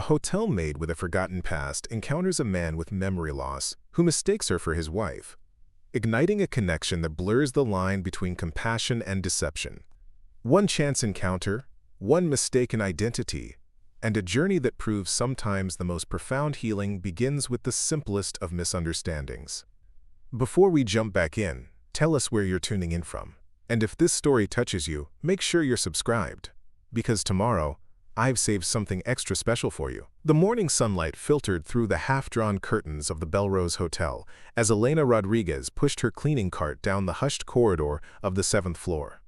hotel maid with a forgotten past encounters a man with memory loss who mistakes her for his wife, igniting a connection that blurs the line between compassion and deception. One chance encounter, one mistaken identity, and a journey that proves sometimes the most profound healing begins with the simplest of misunderstandings. Before we jump back in, tell us where you're tuning in from. And if this story touches you, make sure you're subscribed, because tomorrow, I've saved something extra special for you. The morning sunlight filtered through the half-drawn curtains of the Bellrose Hotel as Elena Rodriguez pushed her cleaning cart down the hushed corridor of the 7th floor.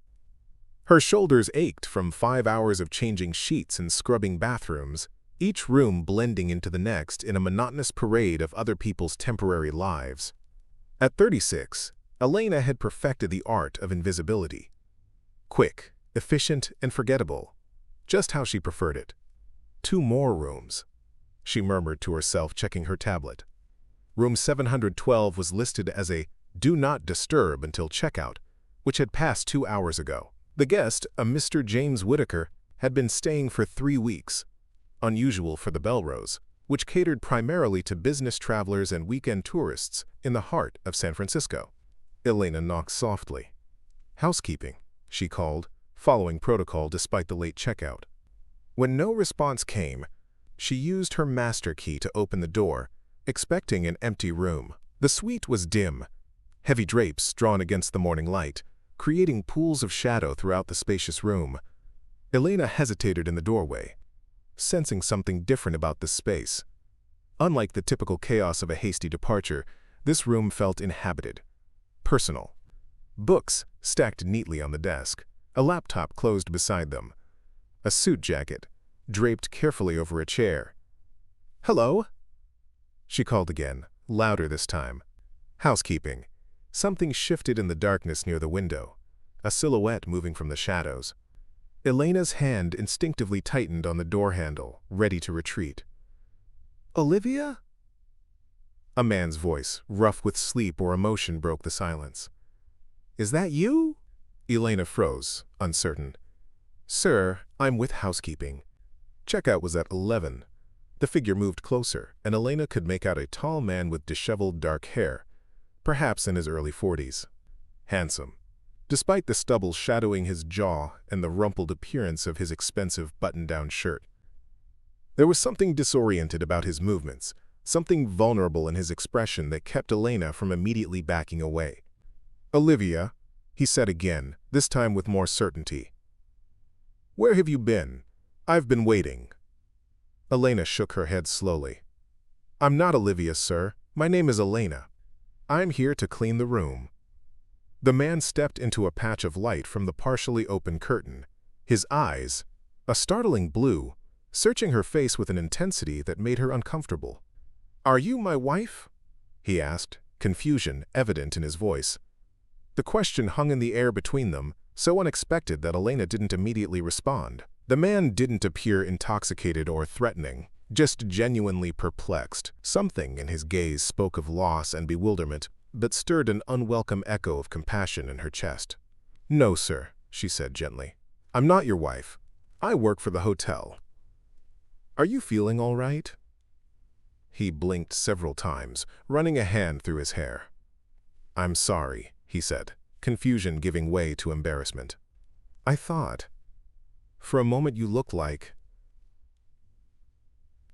Her shoulders ached from 5 hours of changing sheets and scrubbing bathrooms, each room blending into the next in a monotonous parade of other people's temporary lives. At 36, Elena had perfected the art of invisibility. Quick, efficient, and forgettable. Just how she preferred it. 2 more rooms, she murmured to herself, checking her tablet. Room 712 was listed as a "Do Not Disturb" until checkout, which had passed 2 hours ago. The guest, a Mr. James Whitaker, had been staying for 3 weeks, unusual for the Bellrose, which catered primarily to business travelers and weekend tourists in the heart of San Francisco. Elena knocked softly. "Housekeeping," she called, following protocol despite the late checkout. When no response came, she used her master key to open the door, expecting an empty room. The suite was dim, heavy drapes drawn against the morning light, creating pools of shadow throughout the spacious room. Elena hesitated in the doorway, sensing something different about this space. Unlike the typical chaos of a hasty departure, this room felt inhabited, personal. Books stacked neatly on the desk, a laptop closed beside them, a suit jacket draped carefully over a chair. "Hello?" she called again, louder this time. "Housekeeping." Something shifted in the darkness near the window, a silhouette moving from the shadows. Elena's hand instinctively tightened on the door handle, ready to retreat. "Olivia?" A man's voice, rough with sleep or emotion, broke the silence. "Is that you?" Elena froze, uncertain. "Sir, I'm with housekeeping." Checkout was at 11. The figure moved closer, and Elena could make out a tall man with disheveled dark hair, perhaps in his early 40s. Handsome, despite the stubble shadowing his jaw and the rumpled appearance of his expensive button-down shirt. There was something disoriented about his movements, something vulnerable in his expression that kept Elena from immediately backing away. "Olivia," he said again, this time with more certainty. "Where have you been? I've been waiting." Elena shook her head slowly. "I'm not Olivia, sir. My name is Elena. I'm here to clean the room." The man stepped into a patch of light from the partially open curtain, his eyes, a startling blue, searching her face with an intensity that made her uncomfortable. "Are you my wife?" he asked, confusion evident in his voice. The question hung in the air between them, so unexpected that Elena didn't immediately respond. The man didn't appear intoxicated or threatening, just genuinely perplexed. Something in his gaze spoke of loss and bewilderment, but stirred an unwelcome echo of compassion in her chest. "No, sir," she said gently. "I'm not your wife. I work for the hotel. Are you feeling all right?" He blinked several times, running a hand through his hair. "I'm sorry," he said, confusion giving way to embarrassment. "I thought. For a moment you looked like—"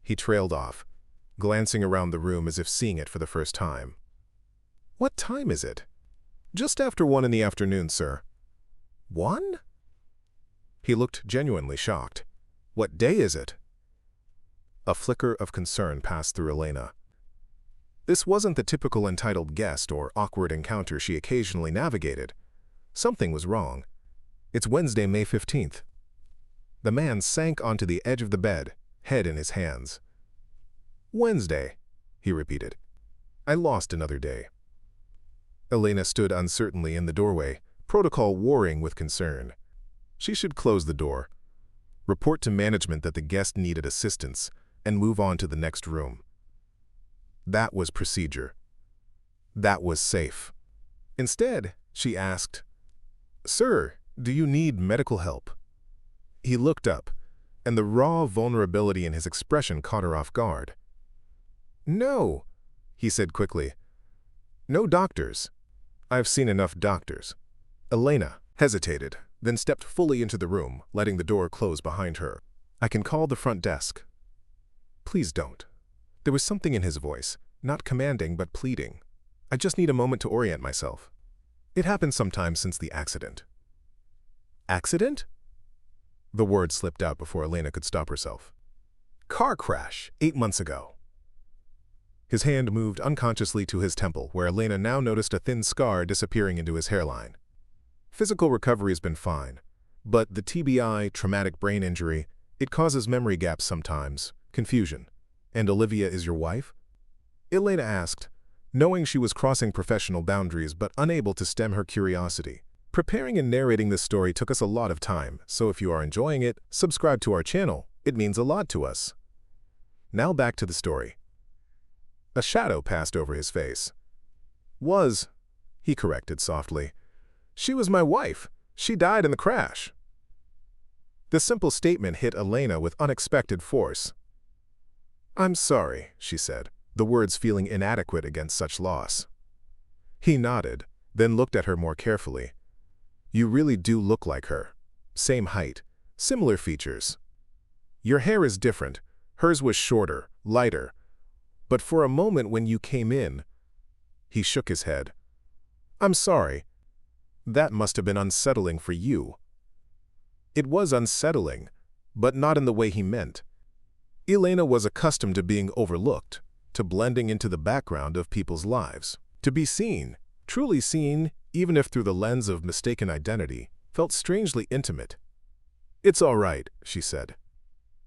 He trailed off, glancing around the room as if seeing it for the first time. "What time is it?" "Just after 1 in the afternoon, sir." "1?" He looked genuinely shocked. "What day is it?" A flicker of concern passed through Elena. This wasn't the typical entitled guest or awkward encounter she occasionally navigated. Something was wrong. "It's Wednesday, May 15th. The man sank onto the edge of the bed, head in his hands. "Wednesday," he repeated. "I lost another day." Elena stood uncertainly in the doorway, protocol warring with concern. She should close the door, report to management that the guest needed assistance, and move on to the next room. That was procedure. That was safe. Instead, she asked, "Sir, do you need medical help?" He looked up, and the raw vulnerability in his expression caught her off guard. "No," he said quickly. "No doctors. I've seen enough doctors." Elena hesitated, then stepped fully into the room, letting the door close behind her. "I can call the front desk." "Please don't." There was something in his voice, not commanding but pleading. "I just need a moment to orient myself. It happened sometime since the accident." "Accident?" The word slipped out before Elena could stop herself. "Car crash, 8 months ago." His hand moved unconsciously to his temple, where Elena now noticed a thin scar disappearing into his hairline. "Physical recovery has been fine, but the TBI, traumatic brain injury, it causes memory gaps sometimes, confusion. And Olivia is your wife?" Elena asked, knowing she was crossing professional boundaries but unable to stem her curiosity. Preparing and narrating this story took us a lot of time, so if you are enjoying it, subscribe to our channel. It means a lot to us. Now back to the story. A shadow passed over his face. He corrected softly. "She was my wife. She died in the crash." The simple statement hit Elena with unexpected force. "I'm sorry," she said, the words feeling inadequate against such loss. He nodded, then looked at her more carefully. "You really do look like her. Same height, similar features. Your hair is different. Hers was shorter, lighter. But for a moment when you came in..." He shook his head. "I'm sorry. That must have been unsettling for you." It was unsettling, but not in the way he meant. Elena was accustomed to being overlooked, to blending into the background of people's lives. To be seen, truly seen, even if through the lens of mistaken identity, felt strangely intimate. "It's all right," she said.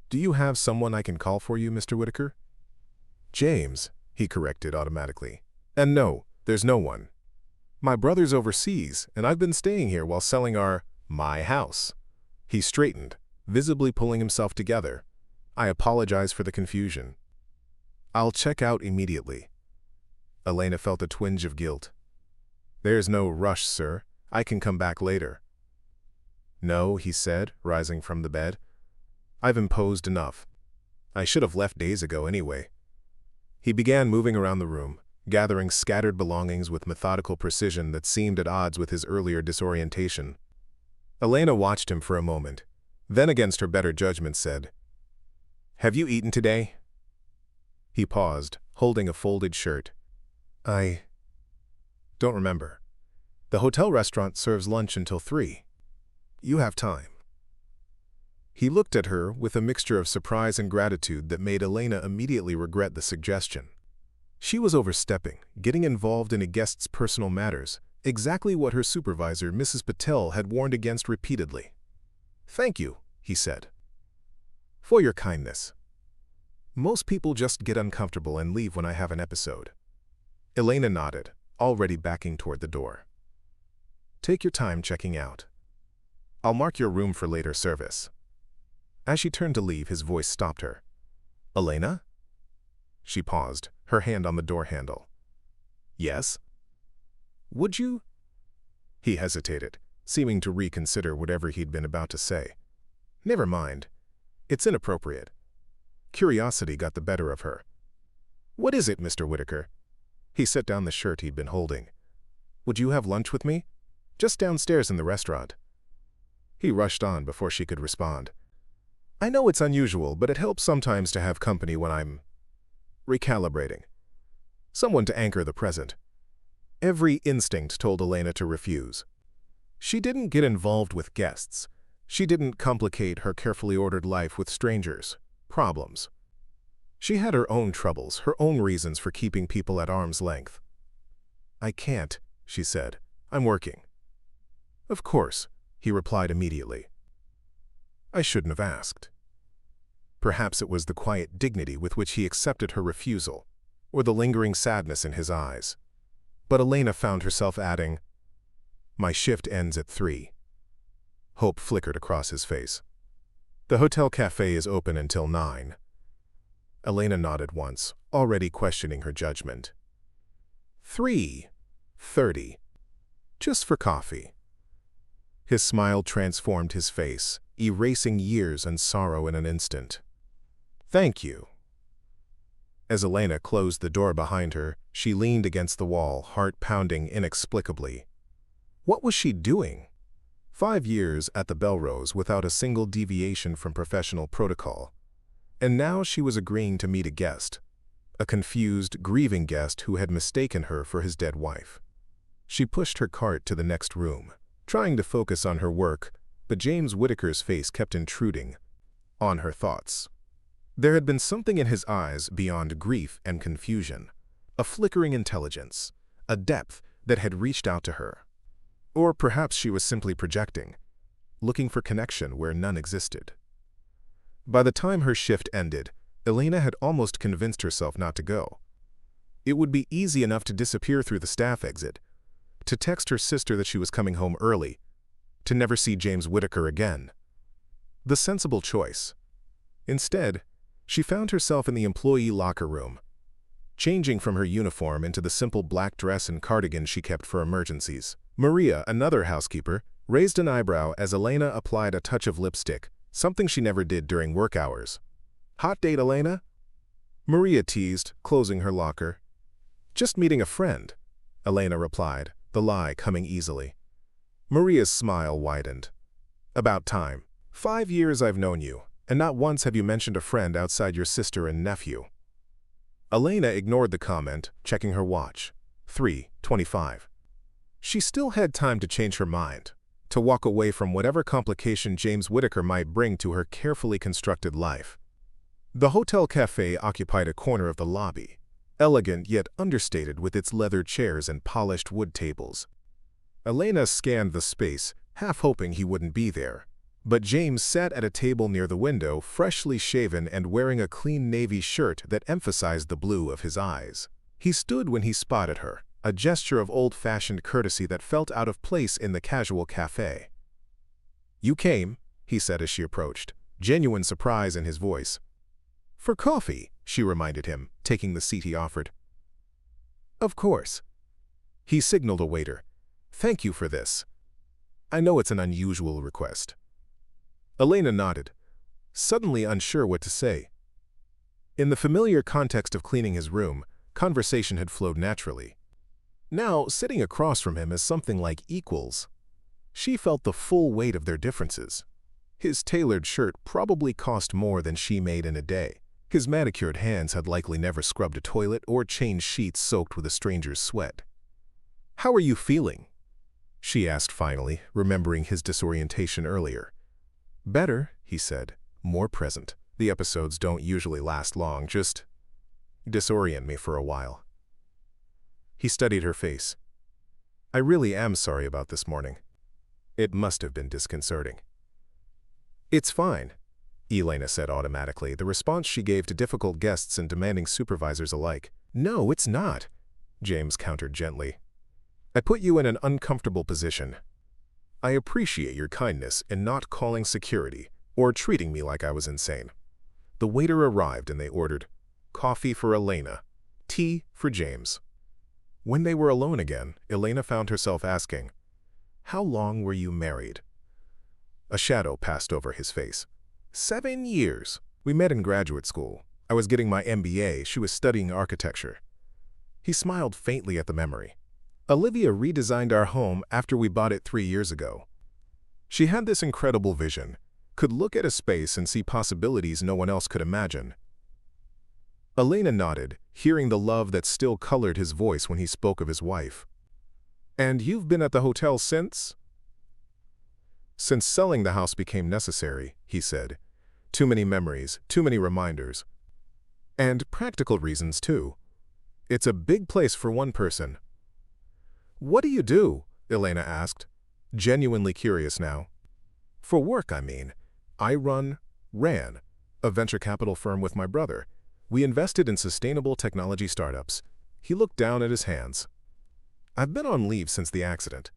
"Do you have someone I can call for you, Mr. Whitaker?" "James," he corrected automatically. "And no, there's no one. My brother's overseas, and I've been staying here while selling my house." He straightened, visibly pulling himself together. "I apologize for the confusion. I'll check out immediately." Elena felt a twinge of guilt. "There's no rush, sir. I can come back later." "No," he said, rising from the bed. "I've imposed enough. I should have left days ago anyway." He began moving around the room, gathering scattered belongings with methodical precision that seemed at odds with his earlier disorientation. Elena watched him for a moment, then against her better judgment said, "Have you eaten today?" He paused, holding a folded shirt. "I don't remember. The hotel restaurant serves lunch until 3. You have time." He looked at her with a mixture of surprise and gratitude that made Elena immediately regret the suggestion. She was overstepping, getting involved in a guest's personal matters, exactly what her supervisor, Mrs. Patel, had warned against repeatedly. "Thank you," he said, "for your kindness. Most people just get uncomfortable and leave when I have an episode." Elena nodded, already backing toward the door. "Take your time checking out. I'll mark your room for later service." As she turned to leave, his voice stopped her. "Elena?" She paused, her hand on the door handle. "Yes?" "Would you?" He hesitated, seeming to reconsider whatever he'd been about to say. "Never mind. It's inappropriate." Curiosity got the better of her. "What is it, Mr. Whitaker?" He set down the shirt he'd been holding. "Would you have lunch with me? Just downstairs in the restaurant." He rushed on before she could respond. "I know it's unusual, but it helps sometimes to have company when I'm recalibrating. Someone to anchor the present." Every instinct told Elena to refuse. She didn't get involved with guests. She didn't complicate her carefully ordered life with strangers' problems. She had her own troubles, her own reasons for keeping people at arm's length. "I can't," she said. "I'm working." "Of course," he replied immediately. "I shouldn't have asked." Perhaps it was the quiet dignity with which he accepted her refusal, or the lingering sadness in his eyes. But Elena found herself adding, "My shift ends at 3. Hope flickered across his face. "The hotel cafe is open until 9. Elena nodded once, already questioning her judgment. 3:30. Just for coffee." His smile transformed his face, erasing years and sorrow in an instant. "Thank you." As Elena closed the door behind her, she leaned against the wall, heart pounding inexplicably. What was she doing? 5 years at the Bellrose without a single deviation from professional protocol. And now she was agreeing to meet a guest. A confused, grieving guest who had mistaken her for his dead wife. She pushed her cart to the next room, trying to focus on her work, but James Whitaker's face kept intruding on her thoughts. There had been something in his eyes beyond grief and confusion, a flickering intelligence, a depth that had reached out to her. Or perhaps she was simply projecting, looking for connection where none existed. By the time her shift ended, Elena had almost convinced herself not to go. It would be easy enough to disappear through the staff exit, to text her sister that she was coming home early, to never see James Whitaker again. The sensible choice. Instead, she found herself in the employee locker room, changing from her uniform into the simple black dress and cardigan she kept for emergencies. Maria, another housekeeper, raised an eyebrow as Elena applied a touch of lipstick, something she never did during work hours. "Hot date, Elena?" Maria teased, closing her locker. "Just meeting a friend," Elena replied, the lie coming easily. Maria's smile widened. "About time. 5 years I've known you, and not once have you mentioned a friend outside your sister and nephew." Elena ignored the comment, checking her watch. 3:25. She still had time to change her mind, to walk away from whatever complication James Whitaker might bring to her carefully constructed life. The hotel cafe occupied a corner of the lobby, elegant yet understated with its leather chairs and polished wood tables. Elena scanned the space, half hoping he wouldn't be there. But James sat at a table near the window, freshly shaven and wearing a clean navy shirt that emphasized the blue of his eyes. He stood when he spotted her, a gesture of old-fashioned courtesy that felt out of place in the casual cafe. "You came," he said as she approached, genuine surprise in his voice. "For coffee," she reminded him, taking the seat he offered. "Of course." He signaled a waiter. "Thank you for this. I know it's an unusual request." Elena nodded, suddenly unsure what to say. In the familiar context of cleaning his room, conversation had flowed naturally. Now, sitting across from him as something like equals, she felt the full weight of their differences. His tailored shirt probably cost more than she made in a day. His manicured hands had likely never scrubbed a toilet or changed sheets soaked with a stranger's sweat. "How are you feeling?" she asked finally, remembering his disorientation earlier. "Better," he said, more present. "The episodes don't usually last long, just disorient me for a while." He studied her face. "I really am sorry about this morning. It must have been disconcerting." "It's fine," Elena said automatically, the response she gave to difficult guests and demanding supervisors alike. "No, it's not," James countered gently. "I put you in an uncomfortable position. I appreciate your kindness in not calling security or treating me like I was insane." The waiter arrived and they ordered coffee for Elena, tea for James. When they were alone again, Elena found herself asking, "How long were you married?" A shadow passed over his face. 7 years. We met in graduate school. I was getting my MBA, she was studying architecture. He smiled faintly at the memory. Olivia redesigned our home after we bought it 3 years ago. She had this incredible vision, could look at a space and see possibilities no one else could imagine. Elena nodded, hearing the love that still colored his voice when he spoke of his wife. "And you've been at the hotel since?" "Since selling the house became necessary," he said. "Too many memories, too many reminders. And practical reasons, too. It's a big place for one person." "What do you do?" Elena asked, genuinely curious now. "For work, I mean. I ran a venture capital firm with my brother. We invested in sustainable technology startups." He looked down at his hands. "I've been on leave since the accident.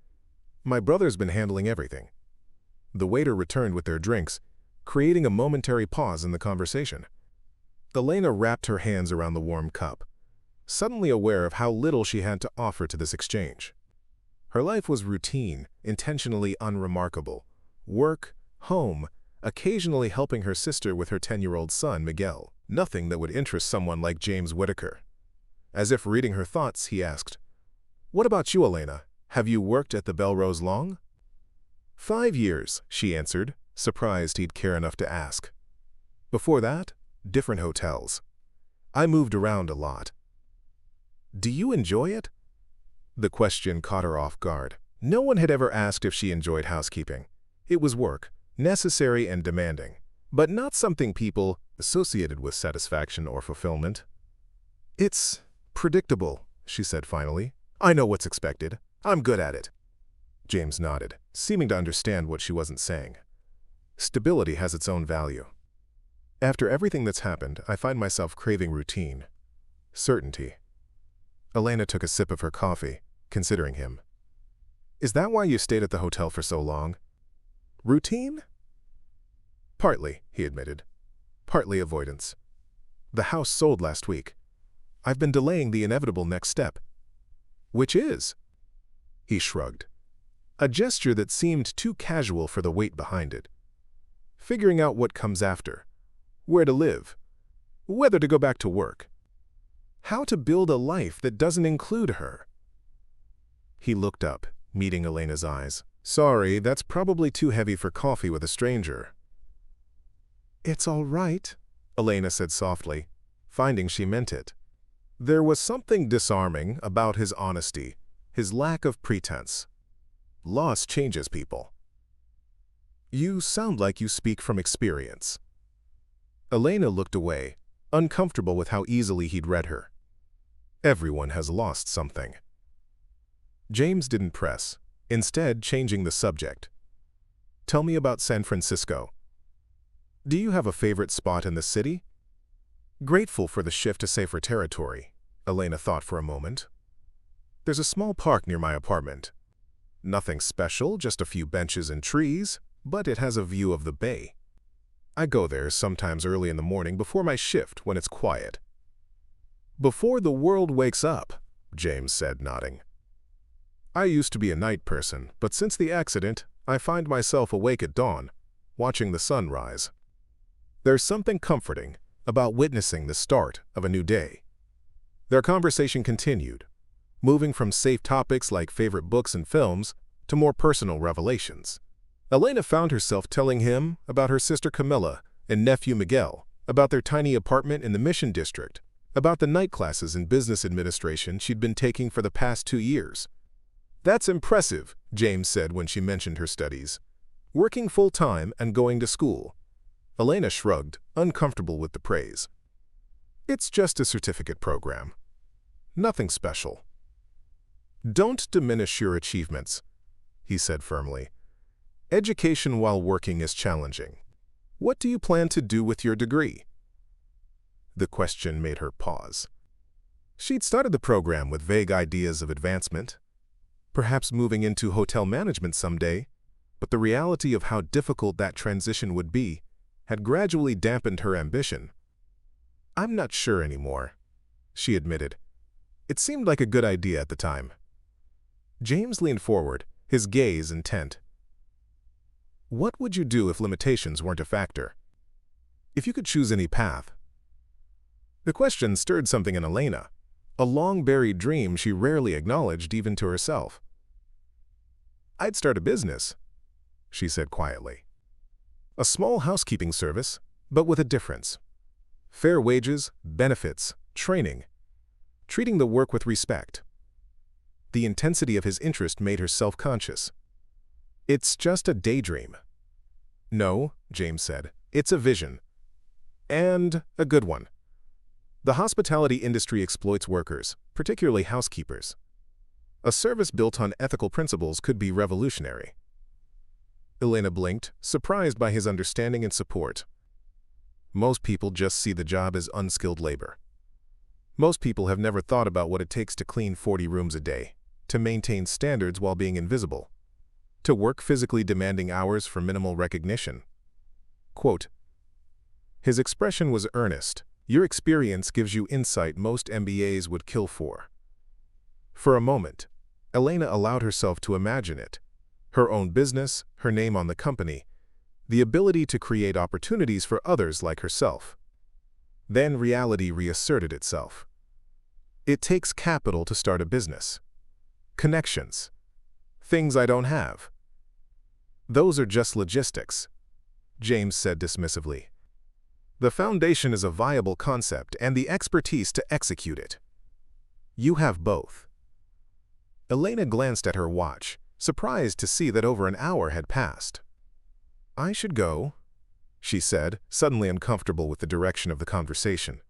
My brother's been handling everything." The waiter returned with their drinks, creating a momentary pause in the conversation. Elena wrapped her hands around the warm cup, suddenly aware of how little she had to offer to this exchange. Her life was routine, intentionally unremarkable. Work, home, occasionally helping her sister with her 10-year-old son, Miguel. Nothing that would interest someone like James Whitaker. As if reading her thoughts, he asked, "What about you, Elena? Have you worked at the Bellrose long?" 5 years, she answered, surprised he'd care enough to ask. Before that, different hotels. I moved around a lot. Do you enjoy it? The question caught her off guard. No one had ever asked if she enjoyed housekeeping. It was work, necessary and demanding, but not something people associated with satisfaction or fulfillment. It's predictable, she said finally. I know what's expected. I'm good at it. James nodded, seeming to understand what she wasn't saying. Stability has its own value. After everything that's happened, I find myself craving routine. Certainty. Elena took a sip of her coffee, considering him. Is that why you stayed at the hotel for so long? Routine? Partly, he admitted. Partly avoidance. The house sold last week. I've been delaying the inevitable next step. Which is? He shrugged. A gesture that seemed too casual for the weight behind it. Figuring out what comes after. Where to live. Whether to go back to work. How to build a life that doesn't include her. He looked up, meeting Elena's eyes. Sorry, that's probably too heavy for coffee with a stranger. It's all right, Elena said softly, finding she meant it. There was something disarming about his honesty, his lack of pretense. Loss changes people. You sound like you speak from experience. Elena looked away, uncomfortable with how easily he'd read her. Everyone has lost something. James didn't press, instead changing the subject. Tell me about San Francisco. Do you have a favorite spot in the city? Grateful for the shift to safer territory, Elena thought for a moment. There's a small park near my apartment. Nothing special, just a few benches and trees, but it has a view of the bay. I go there sometimes early in the morning before my shift when it's quiet. Before the world wakes up, James said, nodding. I used to be a night person, but since the accident, I find myself awake at dawn, watching the sun rise. There's something comforting about witnessing the start of a new day. Their conversation continued, moving from safe topics like favorite books and films to more personal revelations. Elena found herself telling him about her sister Camilla and nephew Miguel, about their tiny apartment in the Mission District, about the night classes in business administration she'd been taking for the past 2 years. That's impressive, James said when she mentioned her studies. Working full-time and going to school. Elena shrugged, uncomfortable with the praise. It's just a certificate program. Nothing special. Don't diminish your achievements, he said firmly. Education while working is challenging. What do you plan to do with your degree? The question made her pause. She'd started the program with vague ideas of advancement, perhaps moving into hotel management someday, but the reality of how difficult that transition would be had gradually dampened her ambition. I'm not sure anymore, she admitted. It seemed like a good idea at the time. James leaned forward, his gaze intent. What would you do if limitations weren't a factor? If you could choose any path? The question stirred something in Elena, a long-buried dream she rarely acknowledged even to herself. I'd start a business, she said quietly. A small housekeeping service, but with a difference. Fair wages, benefits, training. Treating the work with respect. The intensity of his interest made her self-conscious. It's just a daydream. No, James said, it's a vision. And a good one. The hospitality industry exploits workers, particularly housekeepers. A service built on ethical principles could be revolutionary. Elena blinked, surprised by his understanding and support. Most people just see the job as unskilled labor. Most people have never thought about what it takes to clean 40 rooms a day, to maintain standards while being invisible, to work physically demanding hours for minimal recognition. Quote, his expression was earnest. Your experience gives you insight most MBAs would kill for. For a moment, Elena allowed herself to imagine it. Her own business, her name on the company, the ability to create opportunities for others like herself. Then reality reasserted itself. It takes capital to start a business. Connections. Things I don't have. Those are just logistics, James said dismissively. The foundation is a viable concept and the expertise to execute it. You have both. Elena glanced at her watch, surprised to see that over an hour had passed. I should go, she said, suddenly uncomfortable with the direction of the conversation.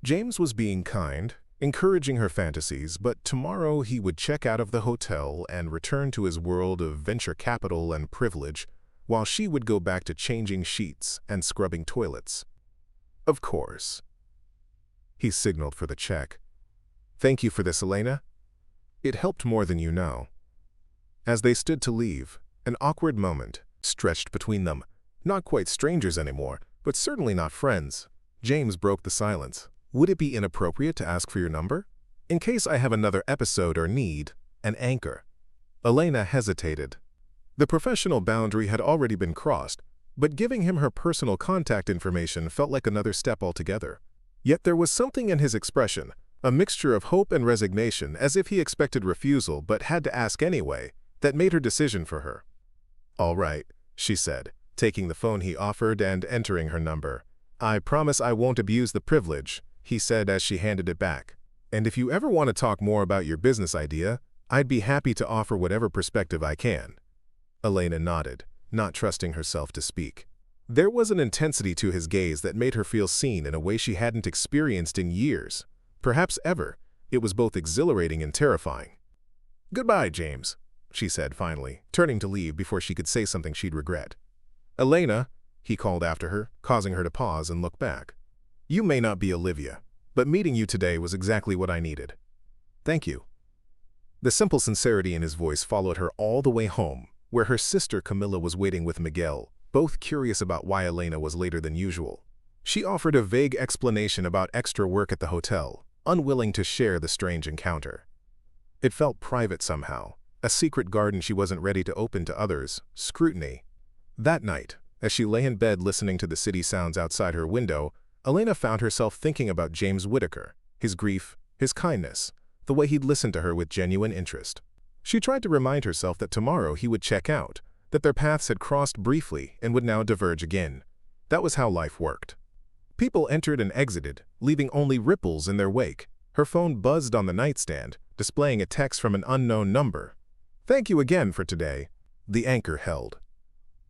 James was being kind, encouraging her fantasies, but tomorrow he would check out of the hotel and return to his world of venture capital and privilege, while she would go back to changing sheets and scrubbing toilets. Of course. He signaled for the check. Thank you for this, Elena. It helped more than you know. As they stood to leave, an awkward moment stretched between them. Not quite strangers anymore, but certainly not friends. James broke the silence. Would it be inappropriate to ask for your number? In case I have another episode or need an anchor. Elena hesitated. The professional boundary had already been crossed, but giving him her personal contact information felt like another step altogether. Yet there was something in his expression, a mixture of hope and resignation, as if he expected refusal but had to ask anyway, that made her decision for her. All right, she said, taking the phone he offered and entering her number. I promise I won't abuse the privilege, he said as she handed it back. And if you ever want to talk more about your business idea, I'd be happy to offer whatever perspective I can. Elena nodded, not trusting herself to speak. There was an intensity to his gaze that made her feel seen in a way she hadn't experienced in years, perhaps ever. It was both exhilarating and terrifying. Goodbye, James, she said finally, turning to leave before she could say something she'd regret. Elena, he called after her, causing her to pause and look back. You may not be Olivia, but meeting you today was exactly what I needed. Thank you. The simple sincerity in his voice followed her all the way home, where her sister Camilla was waiting with Miguel, both curious about why Elena was later than usual. She offered a vague explanation about extra work at the hotel, unwilling to share the strange encounter. It felt private somehow, a secret garden she wasn't ready to open to others, scrutiny. That night, as she lay in bed listening to the city sounds outside her window, Elena found herself thinking about James Whitaker, his grief, his kindness, the way he'd listened to her with genuine interest. She tried to remind herself that tomorrow he would check out, that their paths had crossed briefly and would now diverge again. That was how life worked. People entered and exited, leaving only ripples in their wake. Her phone buzzed on the nightstand, displaying a text from an unknown number. Thank you again for today. The anchor held.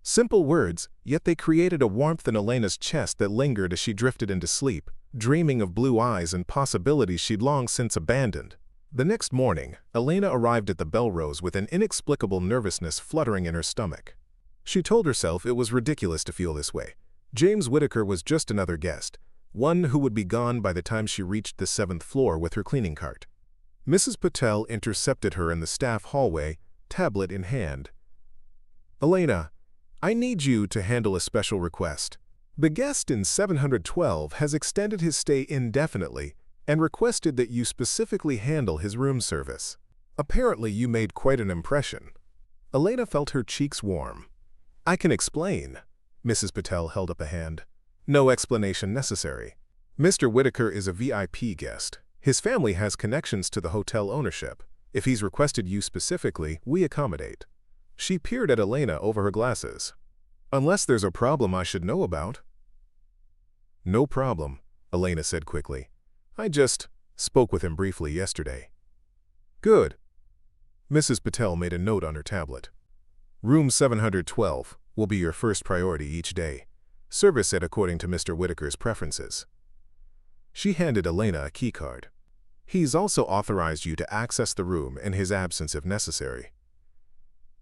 Simple words, yet they created a warmth in Elena's chest that lingered as she drifted into sleep, dreaming of blue eyes and possibilities she'd long since abandoned. The next morning, Elena arrived at the Bellrose with an inexplicable nervousness fluttering in her stomach. She told herself it was ridiculous to feel this way. James Whitaker was just another guest, one who would be gone by the time she reached the 7th floor with her cleaning cart. Mrs. Patel intercepted her in the staff hallway, tablet in hand. Elena, I need you to handle a special request. The guest in 712 has extended his stay indefinitely and requested that you specifically handle his room service. Apparently you made quite an impression. Elena felt her cheeks warm. I can explain. Mrs. Patel held up a hand. No explanation necessary. Mr. Whitaker is a VIP guest. His family has connections to the hotel ownership. If he's requested you specifically, we accommodate. She peered at Elena over her glasses. Unless there's a problem I should know about. No problem, Elena said quickly. I just spoke with him briefly yesterday. Good. Mrs. Patel made a note on her tablet. Room 712 will be your first priority each day. Service it according to Mr. Whitaker's preferences. She handed Elena a keycard. He's also authorized you to access the room in his absence if necessary.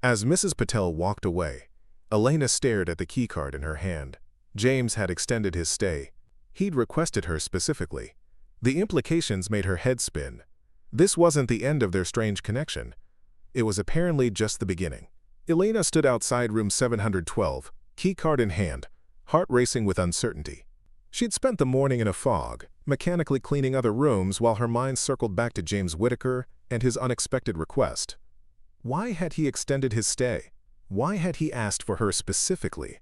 As Mrs. Patel walked away, Elena stared at the keycard in her hand. James had extended his stay. He'd requested her specifically. The implications made her head spin. This wasn't the end of their strange connection. It was apparently just the beginning. Elena stood outside room 712, keycard in hand, heart racing with uncertainty. She'd spent the morning in a fog, mechanically cleaning other rooms while her mind circled back to James Whitaker, and his unexpected request. Why had he extended his stay? Why had he asked for her specifically?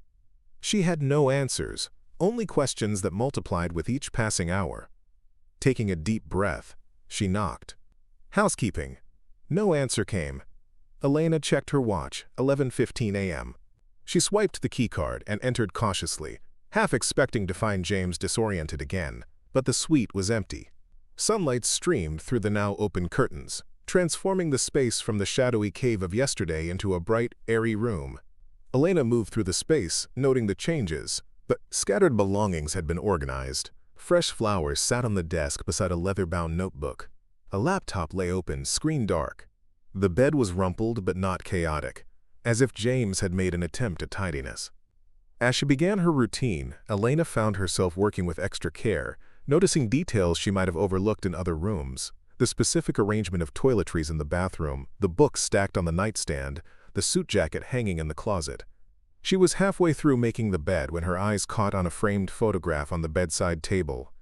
She had no answers, only questions that multiplied with each passing hour. Taking a deep breath, she knocked. "Housekeeping." No answer came. Elena checked her watch, 11:15 a.m. She swiped the keycard and entered cautiously, half expecting to find James disoriented again, but the suite was empty. Sunlight streamed through the now open curtains, transforming the space from the shadowy cave of yesterday into a bright, airy room. Elena moved through the space, noting the changes, but scattered belongings had been organized. Fresh flowers sat on the desk beside a leather-bound notebook. A laptop lay open, screen dark. The bed was rumpled but not chaotic, as if James had made an attempt at tidiness. As she began her routine, Elena found herself working with extra care, noticing details she might have overlooked in other rooms. The specific arrangement of toiletries in the bathroom, the books stacked on the nightstand, the suit jacket hanging in the closet. She was halfway through making the bed when her eyes caught on a framed photograph on the bedside table.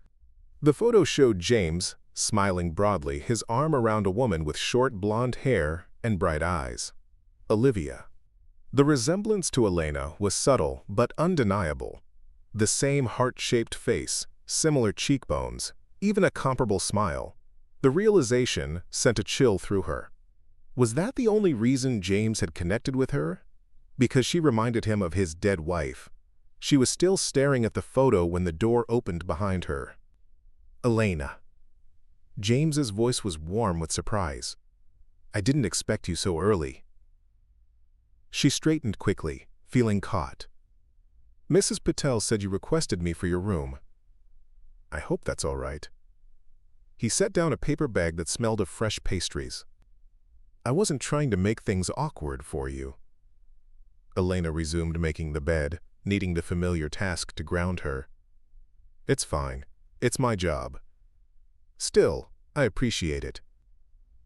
The photo showed James, smiling broadly, his arm around a woman with short blonde hair and bright eyes. Olivia. The resemblance to Elena was subtle but undeniable. The same heart-shaped face, similar cheekbones, even a comparable smile. The realization sent a chill through her. Was that the only reason James had connected with her? Because she reminded him of his dead wife. She was still staring at the photo when the door opened behind her. "Elena." James's voice was warm with surprise. "I didn't expect you so early." She straightened quickly, feeling caught. "Mrs. Patel said you requested me for your room." "I hope that's all right." He set down a paper bag that smelled of fresh pastries. "I wasn't trying to make things awkward for you." Elena resumed making the bed, needing the familiar task to ground her. "It's fine. It's my job. Still, I appreciate it."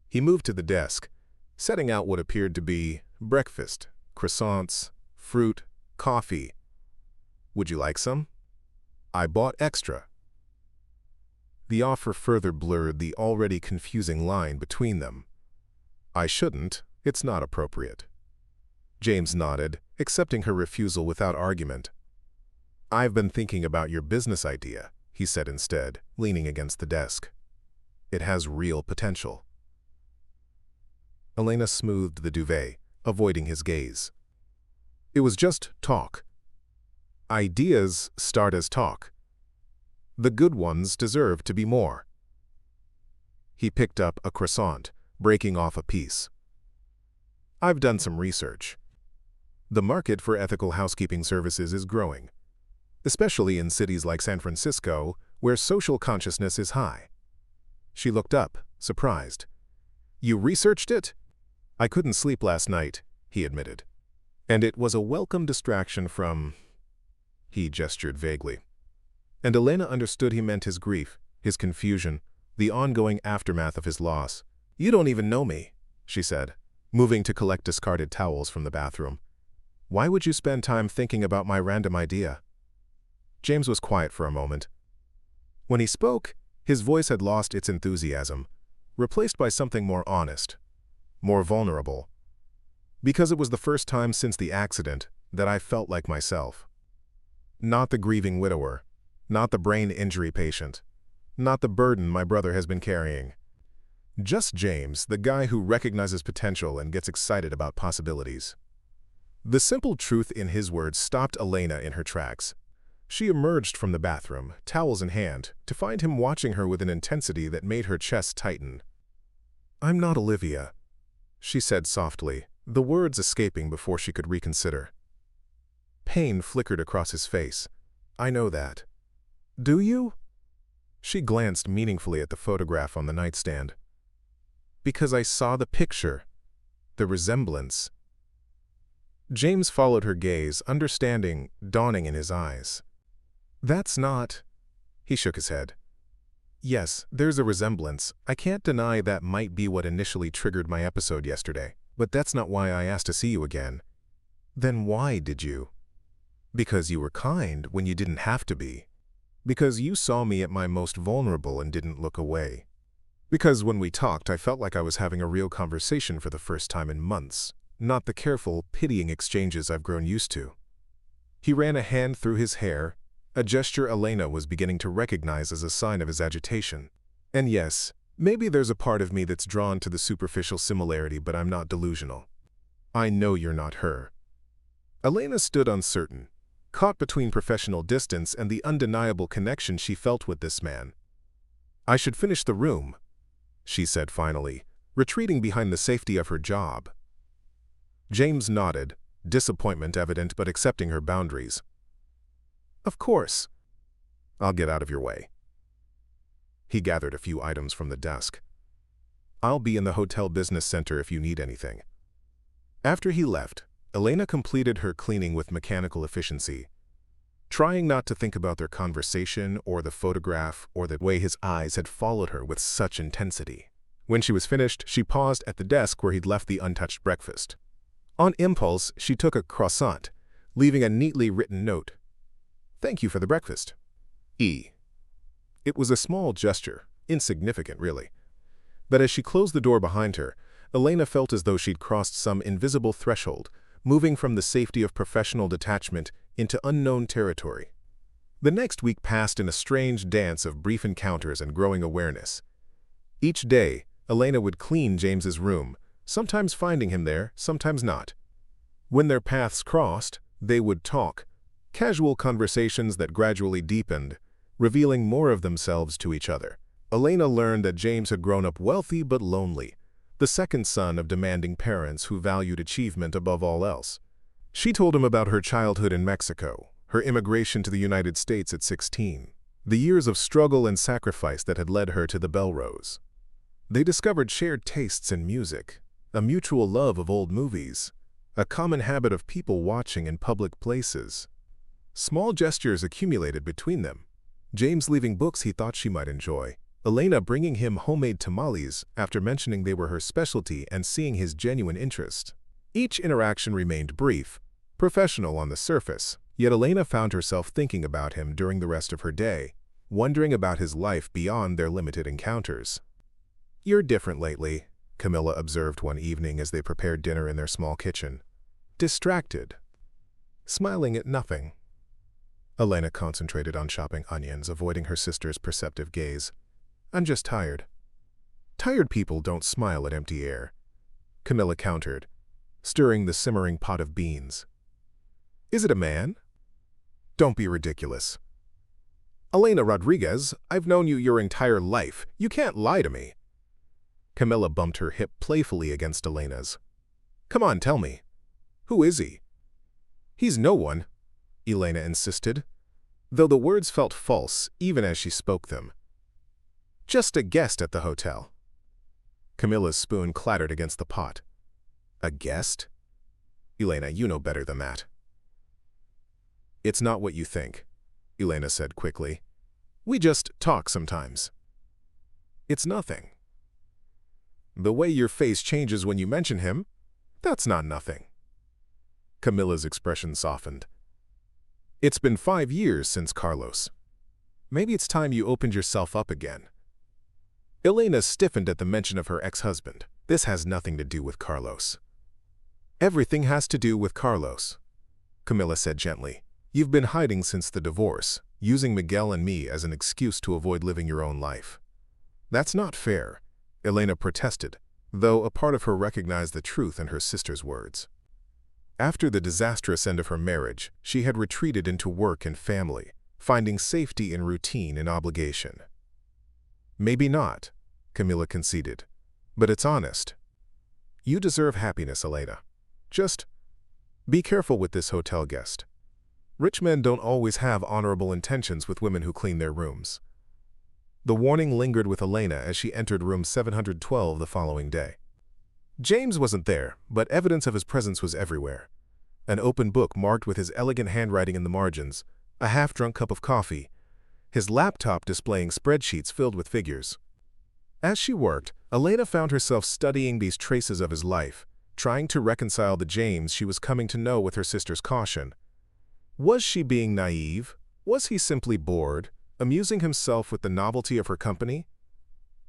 He moved to the desk, setting out what appeared to be breakfast, croissants, fruit, coffee. "Would you like some?" "I bought extra." The offer further blurred the already confusing line between them. "I shouldn't. It's not appropriate." James nodded, accepting her refusal without argument. "I've been thinking about your business idea," he said instead, leaning against the desk. "It has real potential." Elena smoothed the duvet, avoiding his gaze. "It was just talk. Ideas start as talk. The good ones deserve to be more." He picked up a croissant, breaking off a piece. "I've done some research. The market for ethical housekeeping services is growing, especially in cities like San Francisco, where social consciousness is high." She looked up, surprised. "You researched it?" "I couldn't sleep last night," he admitted. "And it was a welcome distraction from—" He gestured vaguely. And Elena understood he meant his grief, his confusion, the ongoing aftermath of his loss. "You don't even know me," she said, moving to collect discarded towels from the bathroom. "Why would you spend time thinking about my random idea?" James was quiet for a moment. When he spoke, his voice had lost its enthusiasm, replaced by something more honest, more vulnerable. "Because it was the first time since the accident that I felt like myself. Not the grieving widower, not the brain injury patient, not the burden my brother has been carrying. Just James, the guy who recognizes potential and gets excited about possibilities." The simple truth in his words stopped Elena in her tracks. She emerged from the bathroom, towels in hand, to find him watching her with an intensity that made her chest tighten. "I'm not Olivia," she said softly, the words escaping before she could reconsider. Pain flickered across his face. "I know that." "Do you?" She glanced meaningfully at the photograph on the nightstand. "Because I saw the picture, the resemblance." James followed her gaze, understanding dawning in his eyes. "That's not—" He shook his head. "Yes, there's a resemblance. I can't deny that might be what initially triggered my episode yesterday, but that's not why I asked to see you again." "Then why did you?" "Because you were kind when you didn't have to be. Because you saw me at my most vulnerable and didn't look away." Because when we talked, I felt like I was having a real conversation for the first time in months, not the careful, pitying exchanges I've grown used to. He ran a hand through his hair, a gesture Elena was beginning to recognize as a sign of his agitation. And yes, maybe there's a part of me that's drawn to the superficial similarity, but I'm not delusional. I know you're not her. Elena stood uncertain, caught between professional distance and the undeniable connection she felt with this man. I should finish the room, she said finally, retreating behind the safety of her job. James nodded, disappointment evident but accepting her boundaries. Of course. I'll get out of your way. He gathered a few items from the desk. I'll be in the hotel business center if you need anything. After he left, Elena completed her cleaning with mechanical efficiency, trying not to think about their conversation or the photograph or the way his eyes had followed her with such intensity. When she was finished, she paused at the desk where he'd left the untouched breakfast. On impulse, she took a croissant, leaving a neatly written note. Thank you for the breakfast. E. It was a small gesture, insignificant really. But as she closed the door behind her, Elena felt as though she'd crossed some invisible threshold, moving from the safety of professional detachment into unknown territory. The next week passed in a strange dance of brief encounters and growing awareness. Each day, Elena would clean James's room, sometimes finding him there, sometimes not. When their paths crossed, they would talk, casual conversations that gradually deepened, revealing more of themselves to each other. Elena learned that James had grown up wealthy but lonely, the second son of demanding parents who valued achievement above all else. She told him about her childhood in Mexico, her immigration to the United States at 16, the years of struggle and sacrifice that had led her to the Bellrose. They discovered shared tastes in music, a mutual love of old movies, a common habit of people watching in public places. Small gestures accumulated between them. James leaving books he thought she might enjoy, Elena bringing him homemade tamales after mentioning they were her specialty and seeing his genuine interest. Each interaction remained brief, professional on the surface, yet Elena found herself thinking about him during the rest of her day, wondering about his life beyond their limited encounters. You're different lately, Camilla observed one evening as they prepared dinner in their small kitchen. Distracted. Smiling at nothing. Elena concentrated on chopping onions, avoiding her sister's perceptive gaze. I'm just tired. Tired people don't smile at empty air, Camilla countered, stirring the simmering pot of beans. Is it a man? Don't be ridiculous. Elena Rodriguez, I've known you your entire life. You can't lie to me. Camilla bumped her hip playfully against Elena's. Come on, tell me. Who is he? He's no one, Elena insisted, though the words felt false even as she spoke them. Just a guest at the hotel. Camilla's spoon clattered against the pot. A guest? Elena, you know better than that. It's not what you think, Elena said quickly. We just talk sometimes. It's nothing. The way your face changes when you mention him, that's not nothing. Camilla's expression softened. It's been 5 years since Carlos. Maybe it's time you opened yourself up again. Elena stiffened at the mention of her ex-husband. This has nothing to do with Carlos. Everything has to do with Carlos, Camilla said gently. You've been hiding since the divorce, using Miguel and me as an excuse to avoid living your own life. That's not fair, Elena protested, though a part of her recognized the truth in her sister's words. After the disastrous end of her marriage, she had retreated into work and family, finding safety in routine and obligation. Maybe not, Camilla conceded, but it's honest. You deserve happiness, Elena. Just be careful with this hotel guest. Rich men don't always have honorable intentions with women who clean their rooms. The warning lingered with Elena as she entered room 712 the following day. James wasn't there, but evidence of his presence was everywhere. An open book marked with his elegant handwriting in the margins, a half-drunk cup of coffee, his laptop displaying spreadsheets filled with figures. As she worked, Elena found herself studying these traces of his life, trying to reconcile the James she was coming to know with her sister's caution. Was she being naive? Was he simply bored, amusing himself with the novelty of her company?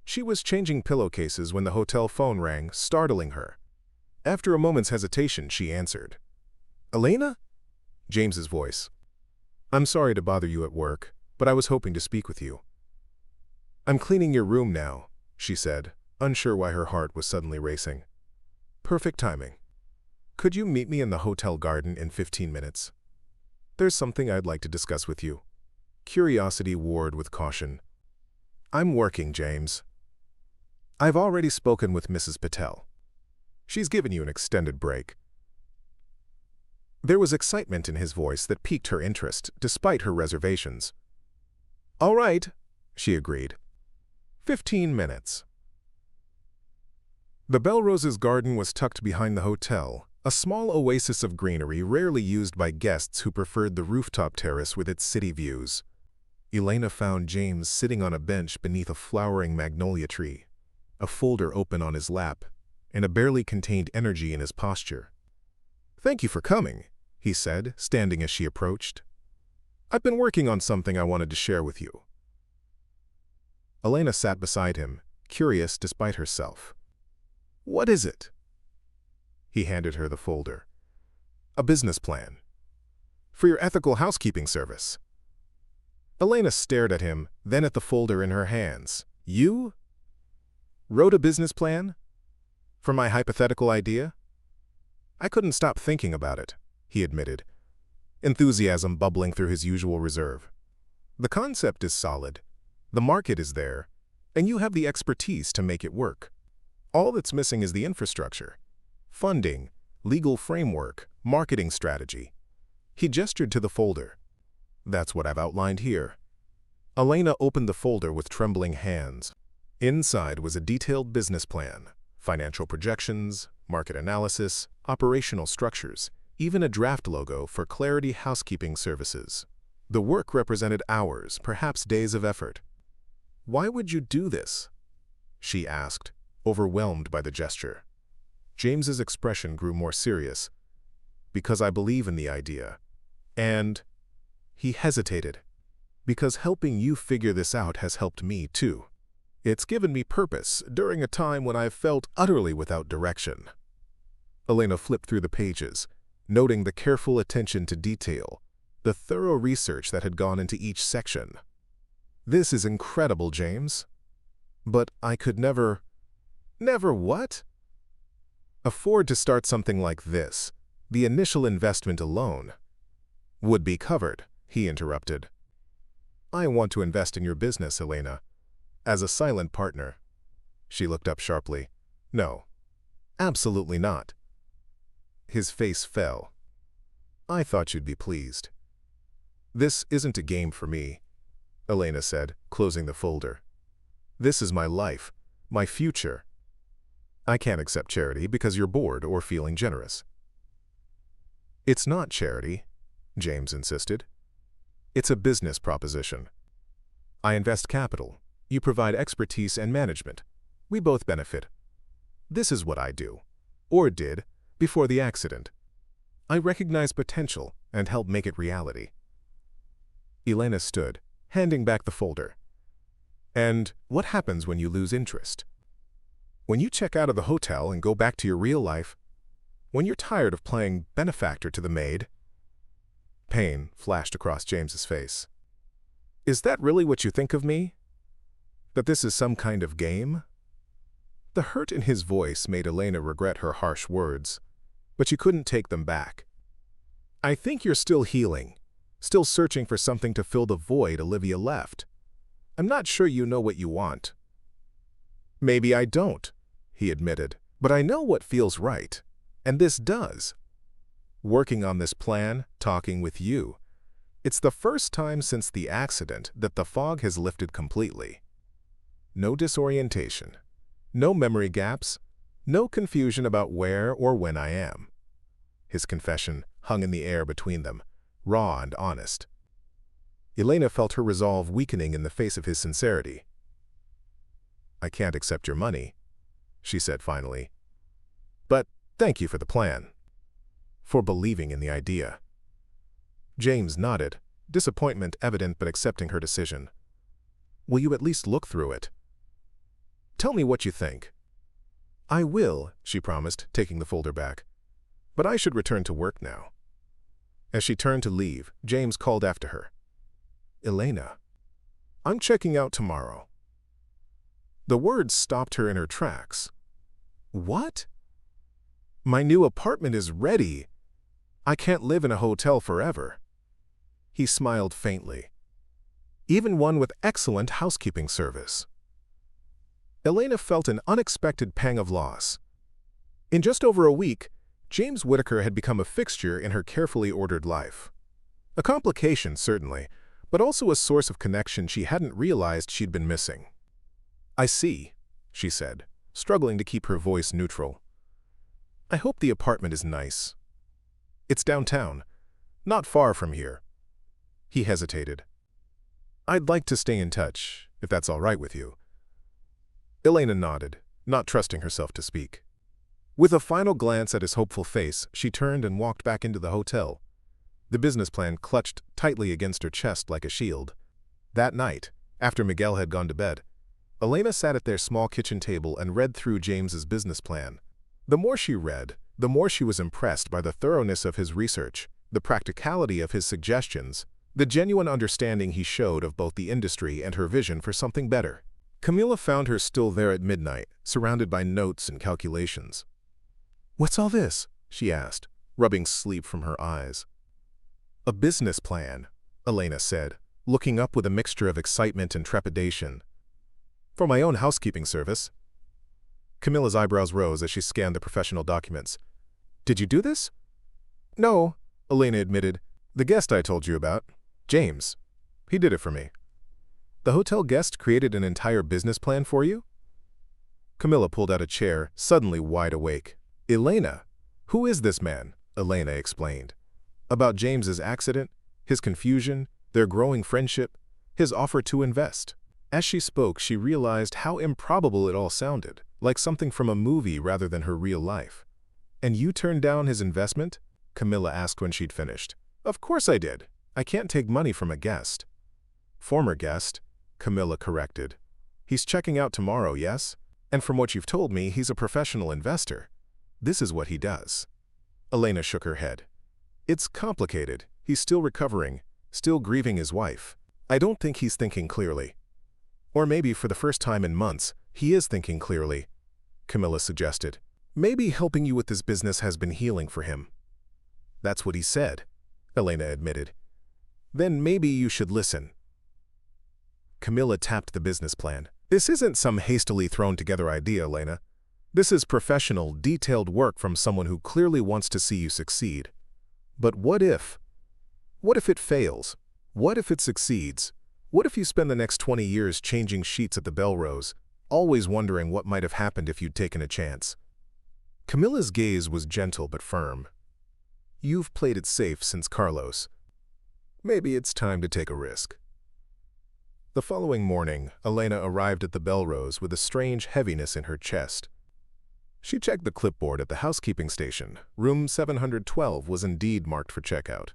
She was changing pillowcases when the hotel phone rang, startling her. After a moment's hesitation, she answered. "Elena?" James's voice. "I'm sorry to bother you at work, but I was hoping to speak with you." "I'm cleaning your room now," she said, unsure why her heart was suddenly racing. "Perfect timing. Could you meet me in the hotel garden in 15 minutes? There's something I'd like to discuss with you." Curiosity warred with caution. "I'm working, James. I've already spoken with Mrs. Patel. She's given you an extended break." There was excitement in his voice that piqued her interest, despite her reservations. "All right," she agreed. 15 minutes. The Bellrose's garden was tucked behind the hotel, a small oasis of greenery rarely used by guests who preferred the rooftop terrace with its city views. Elena found James sitting on a bench beneath a flowering magnolia tree, a folder open on his lap, and a barely contained energy in his posture. "Thank you for coming," he said, standing as she approached. "I've been working on something I wanted to share with you." Elena sat beside him, curious despite herself. "What is it?" He handed her the folder. "A business plan. For your ethical housekeeping service." Elena stared at him, then at the folder in her hands. "You wrote a business plan? For my hypothetical idea?" "I couldn't stop thinking about it," he admitted, enthusiasm bubbling through his usual reserve. "The concept is solid, the market is there, and you have the expertise to make it work. All that's missing is the infrastructure. Funding, legal framework, marketing strategy." He gestured to the folder. "That's what I've outlined here." Elena opened the folder with trembling hands. Inside was a detailed business plan, financial projections, market analysis, operational structures, even a draft logo for Clarity Housekeeping Services. The work represented hours, perhaps days of effort. "Why would you do this?" she asked, overwhelmed by the gesture. James's expression grew more serious. "Because I believe in the idea. And—" he hesitated. "Because helping you figure this out has helped me, too. It's given me purpose during a time when I've felt utterly without direction." Elena flipped through the pages, noting the careful attention to detail, the thorough research that had gone into each section. "This is incredible, James. But I could never—" "Never what?" "Afford to start something like this. The initial investment alone—" "Would be covered," he interrupted. "I want to invest in your business, Elena. As a silent partner." She looked up sharply. "No, absolutely not." His face fell. "I thought you'd be pleased." "This isn't a game for me," Elena said, closing the folder. "This is my life, my future. I can't accept charity because you're bored or feeling generous." "It's not charity," James insisted. "It's a business proposition. I invest capital. You provide expertise and management. We both benefit. This is what I do, or did, before the accident. I recognize potential and help make it reality." Elena stood, handing back the folder. "And what happens when you lose interest? When you check out of the hotel and go back to your real life? When you're tired of playing benefactor to the maid?" Pain flashed across James's face. "Is that really what you think of me? That this is some kind of game?" The hurt in his voice made Elena regret her harsh words, but she couldn't take them back. "I think you're still healing, still searching for something to fill the void Olivia left. I'm not sure you know what you want." "Maybe I don't," he admitted, "but I know what feels right, and this does. Working on this plan, talking with you. It's the first time since the accident that the fog has lifted completely. No disorientation, no memory gaps, no confusion about where or when I am." His confession hung in the air between them, raw and honest. Elena felt her resolve weakening in the face of his sincerity. "I can't accept your money," she said finally. "But thank you for the plan. For believing in the idea." James nodded, disappointment evident but accepting her decision. "Will you at least look through it?" Tell me what you think." "I will," she promised, taking the folder back. "But I should return to work now." As she turned to leave, James called after her. "Elena, I'm checking out tomorrow." The words stopped her in her tracks. "What?" "My new apartment is ready. I can't live in a hotel forever." He smiled faintly. "Even one with excellent housekeeping service." Elena felt an unexpected pang of loss. In just over a week, James Whitaker had become a fixture in her carefully ordered life. A complication, certainly, but also a source of connection she hadn't realized she'd been missing. "I see," she said, struggling to keep her voice neutral. "I hope the apartment is nice." "It's downtown, not far from here." He hesitated. "I'd like to stay in touch, if that's all right with you." Elena nodded, not trusting herself to speak. With a final glance at his hopeful face, she turned and walked back into the hotel. The business plan clutched tightly against her chest like a shield. That night, after Miguel had gone to bed, Elena sat at their small kitchen table and read through James's business plan. The more she read, the more she was impressed by the thoroughness of his research, the practicality of his suggestions, the genuine understanding he showed of both the industry and her vision for something better. Camilla found her still there at midnight, surrounded by notes and calculations. "What's all this?" she asked, rubbing sleep from her eyes. "A business plan," Elena said, looking up with a mixture of excitement and trepidation. "For my own housekeeping service." Camilla's eyebrows rose as she scanned the professional documents. "Did you do this?" "No," Elena admitted. "The guest I told you about, James, he did it for me." "The hotel guest created an entire business plan for you?" Camilla pulled out a chair, suddenly wide awake. "Elena, who is this man?" Elena explained. About James's accident, his confusion, their growing friendship, his offer to invest. As she spoke, she realized how improbable it all sounded, like something from a movie rather than her real life. "And you turned down his investment?" Camilla asked when she'd finished. "Of course I did. I can't take money from a guest." "Former guest," Camilla corrected. "He's checking out tomorrow, yes? And from what you've told me, he's a professional investor. This is what he does." Elena shook her head. "It's complicated. He's still recovering, still grieving his wife. I don't think he's thinking clearly." "Or maybe for the first time in months, he is thinking clearly," Camilla suggested. "Maybe helping you with this business has been healing for him." "That's what he said," Elena admitted. "Then maybe you should listen." Camilla tapped the business plan. "This isn't some hastily thrown together idea, Elena. This is professional, detailed work from someone who clearly wants to see you succeed. But what if? What if it fails? What if it succeeds? What if you spend the next 20 years changing sheets at the Bellrose, always wondering what might have happened if you'd taken a chance?" Camilla's gaze was gentle but firm. "You've played it safe since Carlos. Maybe it's time to take a risk." The following morning, Elena arrived at the Bellrose with a strange heaviness in her chest. She checked the clipboard at the housekeeping station. Room 712 was indeed marked for checkout.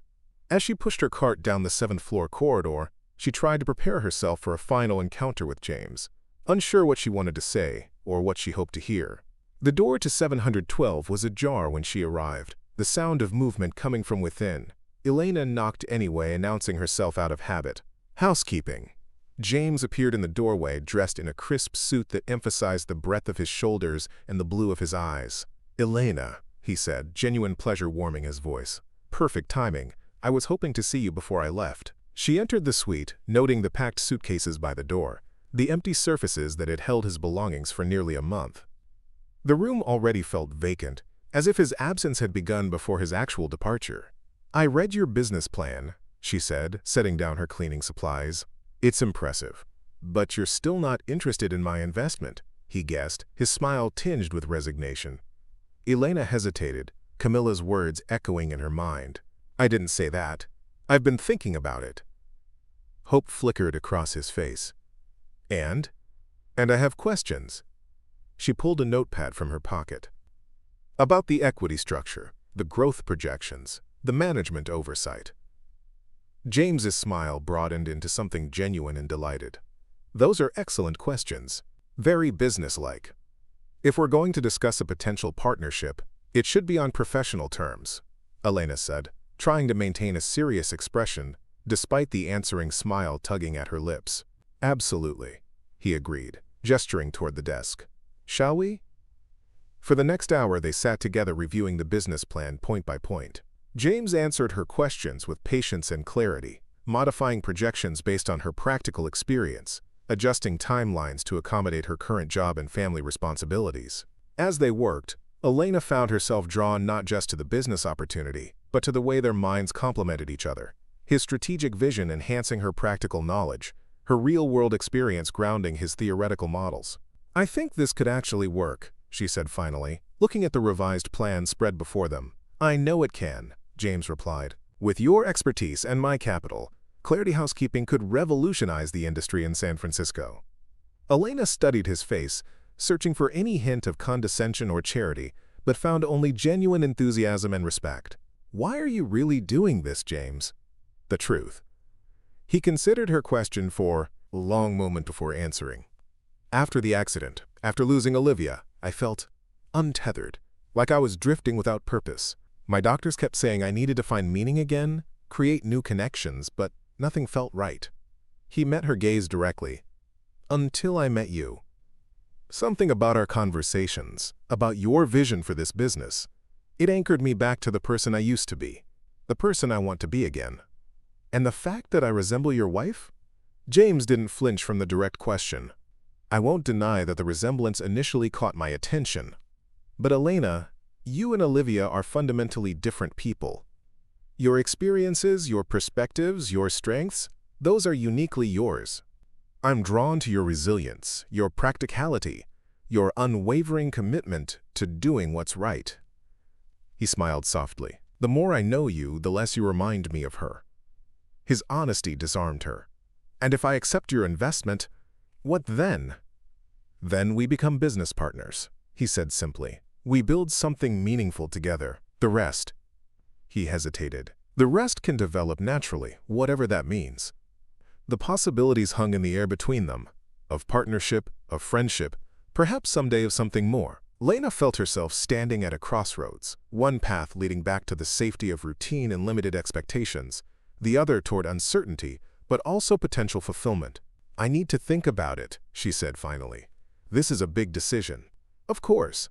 As she pushed her cart down the 7th-floor corridor, she tried to prepare herself for a final encounter with James, unsure what she wanted to say or what she hoped to hear. The door to 712 was ajar when she arrived, the sound of movement coming from within. Elena knocked anyway, announcing herself out of habit. "Housekeeping." James appeared in the doorway, dressed in a crisp suit that emphasized the breadth of his shoulders and the blue of his eyes. "Elena," he said, genuine pleasure warming his voice. "Perfect timing. I was hoping to see you before I left." She entered the suite, noting the packed suitcases by the door, the empty surfaces that had held his belongings for nearly a month. The room already felt vacant, as if his absence had begun before his actual departure. "I read your business plan," she said, setting down her cleaning supplies. "It's impressive. But you're still not interested in my investment," he guessed, his smile tinged with resignation. Elena hesitated, Camilla's words echoing in her mind. "I didn't say that. I've been thinking about it." Hope flickered across his face. And I have questions." She pulled a notepad from her pocket. "About the equity structure, the growth projections, the management oversight." James's smile broadened into something genuine and delighted. "Those are excellent questions. Very businesslike. If we're going to discuss a potential partnership, it should be on professional terms, Elena said, trying to maintain a serious expression despite the answering smile tugging at her lips. Absolutely, he agreed, gesturing toward the desk. Shall we? For the next hour they sat together reviewing the business plan point by point. James answered her questions with patience and clarity, modifying projections based on her practical experience, adjusting timelines to accommodate her current job and family responsibilities. As they worked, Elena found herself drawn not just to the business opportunity, but to the way their minds complemented each other, his strategic vision enhancing her practical knowledge, her real-world experience grounding his theoretical models. I think this could actually work, she said finally, looking at the revised plan spread before them. I know it can, James replied. With your expertise and my capital, Clarity Housekeeping could revolutionize the industry in San Francisco. Elena studied his face, searching for any hint of condescension or charity, but found only genuine enthusiasm and respect. Why are you really doing this, James? The truth. He considered her question for a long moment before answering. After the accident, after losing Olivia, I felt untethered, like I was drifting without purpose. My doctors kept saying I needed to find meaning again, create new connections, but nothing felt right. He met her gaze directly. Until I met you. Something about our conversations, about your vision for this business, it anchored me back to the person I used to be, the person I want to be again. And the fact that I resemble your wife? James didn't flinch from the direct question. I won't deny that the resemblance initially caught my attention. But Elena, you and Olivia are fundamentally different people. Your experiences, your perspectives, your strengths, those are uniquely yours. I'm drawn to your resilience, your practicality, your unwavering commitment to doing what's right. He smiled softly. The more I know you, the less you remind me of her. His honesty disarmed her. And if I accept your investment, what then? Then we become business partners, he said simply. We build something meaningful together. The rest. He hesitated. The rest can develop naturally, whatever that means. The possibilities hung in the air between them, of partnership, of friendship, perhaps someday of something more. Elena felt herself standing at a crossroads, one path leading back to the safety of routine and limited expectations, the other toward uncertainty, but also potential fulfillment. I need to think about it, she said finally. This is a big decision. Of course.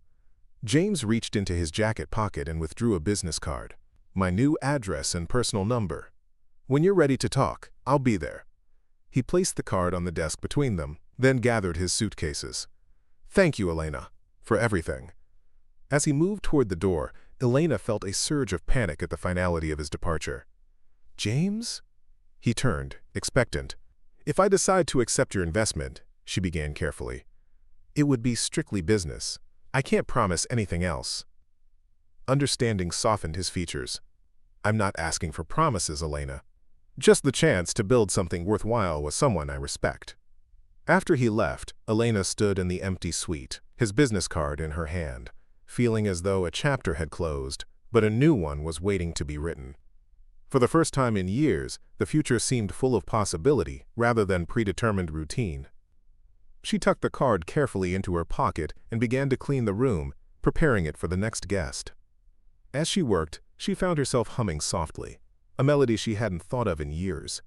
James reached into his jacket pocket and withdrew a business card. My new address and personal number. When you're ready to talk, I'll be there. He placed the card on the desk between them, then gathered his suitcases. Thank you, Elena, for everything. As he moved toward the door, Elena felt a surge of panic at the finality of his departure. James? He turned, expectant. If I decide to accept your investment, she began carefully, it would be strictly business. I can't promise anything else. Understanding softened his features. I'm not asking for promises, Elena. Just the chance to build something worthwhile with someone I respect. After he left, Elena stood in the empty suite, his business card in her hand, feeling as though a chapter had closed, but a new one was waiting to be written. For the first time in years, the future seemed full of possibility rather than predetermined routine. She tucked the card carefully into her pocket and began to clean the room, preparing it for the next guest. As she worked, she found herself humming softly, a melody she hadn't thought of in years.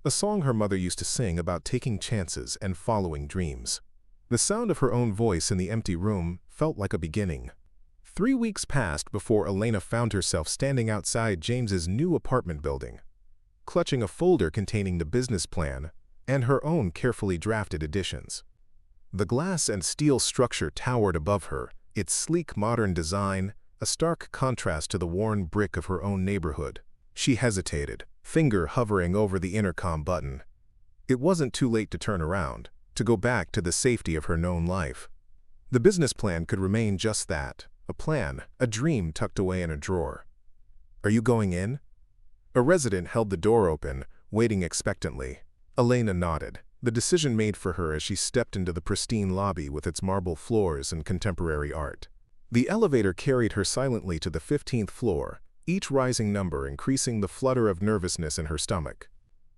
A song her mother used to sing about taking chances and following dreams. The sound of her own voice in the empty room felt like a beginning. 3 weeks passed before Elena found herself standing outside James's new apartment building, clutching a folder containing the business plan and her own carefully drafted additions. The glass and steel structure towered above her, its sleek modern design a stark contrast to the worn brick of her own neighborhood. She hesitated, finger hovering over the intercom button. It wasn't too late to turn around, to go back to the safety of her known life. The business plan could remain just that, a plan, a dream tucked away in a drawer. Are you going in? A resident held the door open, waiting expectantly. Elena nodded, the decision made for her as she stepped into the pristine lobby with its marble floors and contemporary art. The elevator carried her silently to the 15th floor, each rising number increasing the flutter of nervousness in her stomach.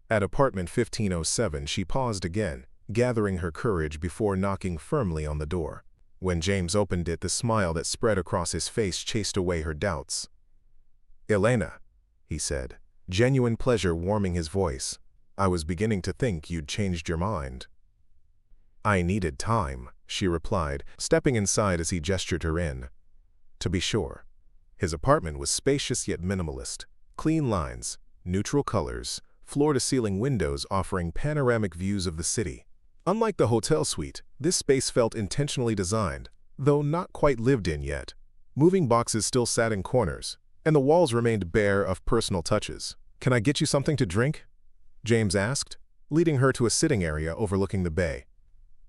At apartment 1507, she paused again, gathering her courage before knocking firmly on the door. When James opened it, the smile that spread across his face chased away her doubts. "Elena," he said, genuine pleasure warming his voice. "I was beginning to think you'd changed your mind." "I needed time," she replied, stepping inside as he gestured her in. To be sure, his apartment was spacious yet minimalist. Clean lines, neutral colors, floor-to-ceiling windows offering panoramic views of the city. Unlike the hotel suite, this space felt intentionally designed, though not quite lived in yet. Moving boxes still sat in corners, and the walls remained bare of personal touches. "Can I get you something to drink?" James asked, leading her to a sitting area overlooking the bay.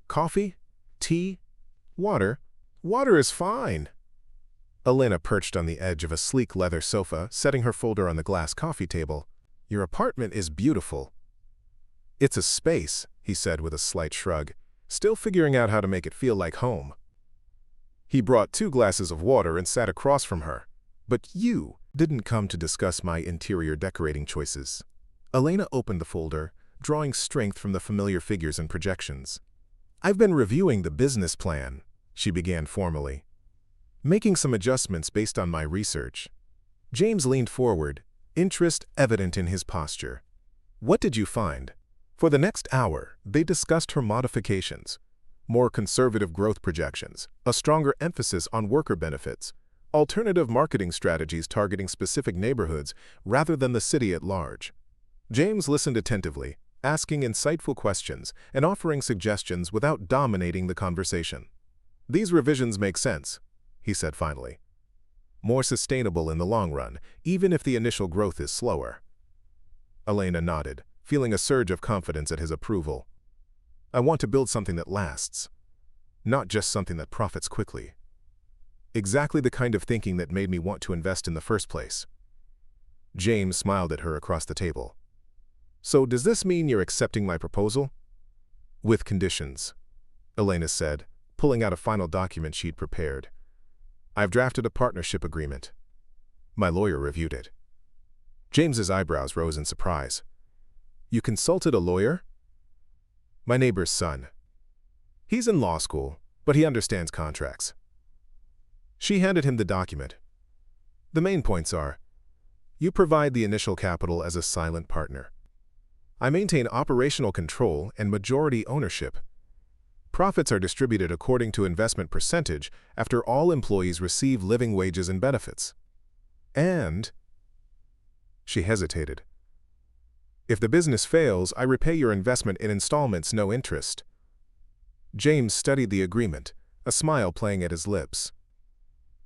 "Coffee? Tea? Water? Water is fine." Elena perched on the edge of a sleek leather sofa, setting her folder on the glass coffee table. "Your apartment is beautiful." "It's a space," he said with a slight shrug, still figuring out how to make it feel like home. He brought 2 glasses of water and sat across from her. "But you didn't come to discuss my interior decorating choices." Elena opened the folder, drawing strength from the familiar figures and projections. "I've been reviewing the business plan," she began formally, "making some adjustments based on my research." James leaned forward, interest evident in his posture. "What did you find?" For the next hour, they discussed her modifications. More conservative growth projections, a stronger emphasis on worker benefits, alternative marketing strategies targeting specific neighborhoods rather than the city at large. James listened attentively, asking insightful questions and offering suggestions without dominating the conversation. "These revisions make sense," he said finally. "More sustainable in the long run, even if the initial growth is slower." Elena nodded, feeling a surge of confidence at his approval. "I want to build something that lasts, not just something that profits quickly." Exactly the kind of thinking that made me want to invest in the first place. James smiled at her across the table. "So does this mean you're accepting my proposal?" "With conditions," Elena said, pulling out a final document she'd prepared. "I've drafted a partnership agreement." My lawyer reviewed it. James's eyebrows rose in surprise. "You consulted a lawyer?" "My neighbor's son. He's in law school, but he understands contracts." She handed him the document. "The main points are, you provide the initial capital as a silent partner. I maintain operational control and majority ownership. Profits are distributed according to investment percentage after all employees receive living wages and benefits. And," she hesitated, "if the business fails, I repay your investment in installments, no interest." James studied the agreement, a smile playing at his lips.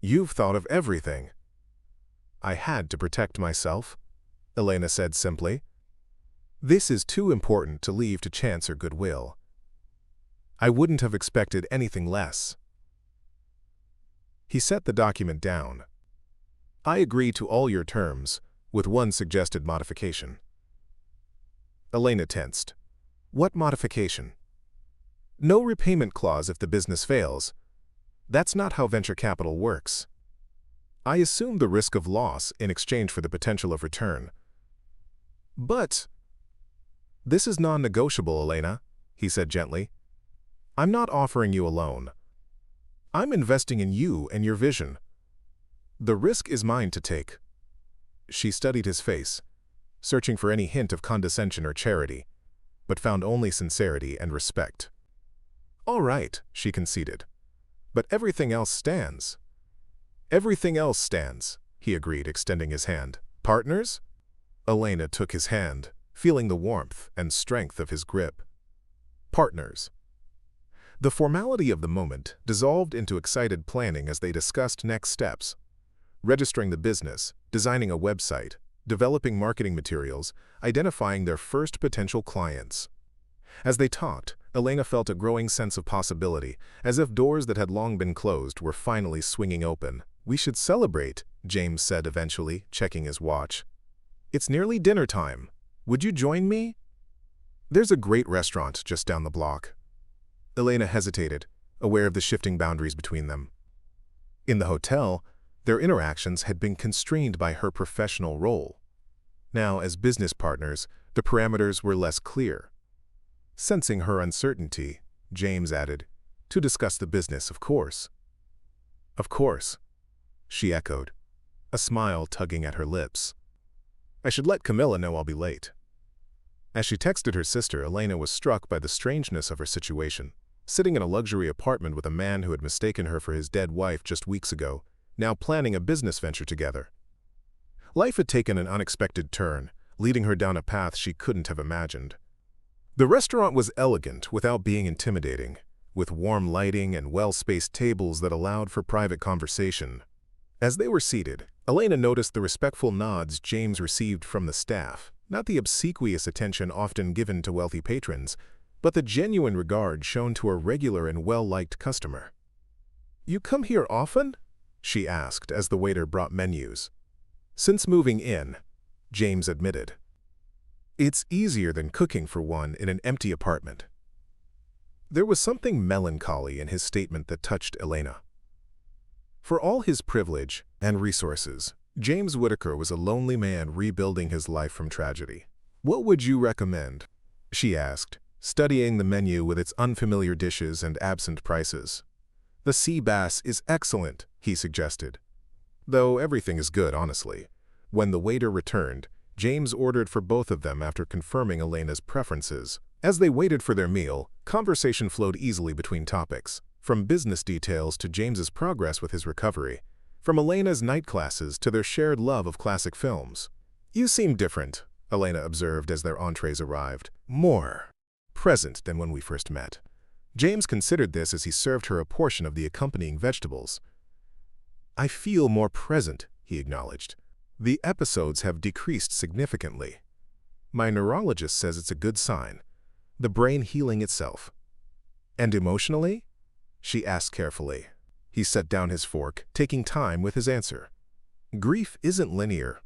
"You've thought of everything." "I had to protect myself," Elena said simply. "This is too important to leave to chance or goodwill. I wouldn't have expected anything less." He set the document down. "I agree to all your terms, with one suggested modification." Elena tensed. "What modification?" "No repayment clause if the business fails. That's not how venture capital works. I assume the risk of loss in exchange for the potential of return." "But—" "This is non-negotiable, Elena," he said gently. "I'm not offering you a loan. I'm investing in you and your vision. The risk is mine to take." She studied his face, searching for any hint of condescension or charity, but found only sincerity and respect. "All right," she conceded. "But everything else stands." "Everything else stands," he agreed, extending his hand. "Partners?" Elena took his hand, feeling the warmth and strength of his grip. "Partners." The formality of the moment dissolved into excited planning as they discussed next steps. Registering the business, designing a website, developing marketing materials, identifying their first potential clients. As they talked, Elena felt a growing sense of possibility, as if doors that had long been closed were finally swinging open. "We should celebrate," James said eventually, checking his watch. "It's nearly dinner time. Would you join me?" "There's a great restaurant just down the block." Elena hesitated, aware of the shifting boundaries between them. In the hotel, their interactions had been constrained by her professional role. Now, as business partners, the parameters were less clear. Sensing her uncertainty, James added, "To discuss the business, of course." "Of course," she echoed, a smile tugging at her lips. "I should let Camilla know I'll be late." As she texted her sister, Elena was struck by the strangeness of her situation. Sitting in a luxury apartment with a man who had mistaken her for his dead wife just weeks ago, now planning a business venture together. Life had taken an unexpected turn, leading her down a path she couldn't have imagined. The restaurant was elegant without being intimidating, with warm lighting and well-spaced tables that allowed for private conversation. As they were seated, Elena noticed the respectful nods James received from the staff, not the obsequious attention often given to wealthy patrons, but the genuine regard shown to a regular and well-liked customer. "You come here often?" she asked as the waiter brought menus. "Since moving in," James admitted. "It's easier than cooking for one in an empty apartment." There was something melancholy in his statement that touched Elena. For all his privilege and resources, James Whitaker was a lonely man rebuilding his life from tragedy. "What would you recommend?" she asked, studying the menu with its unfamiliar dishes and absent prices. "The sea bass is excellent," he suggested. "Though everything is good, honestly." When the waiter returned, James ordered for both of them after confirming Elena's preferences. As they waited for their meal, conversation flowed easily between topics, from business details to James's progress with his recovery, from Elena's night classes to their shared love of classic films. "You seem different," Elena observed as their entrees arrived. "More present than when we first met." James considered this as he served her a portion of the accompanying vegetables. "I feel more present," he acknowledged. "The episodes have decreased significantly. My neurologist says it's a good sign, the brain healing itself." "And emotionally?" she asked carefully. He set down his fork, taking time with his answer. "Grief isn't linear.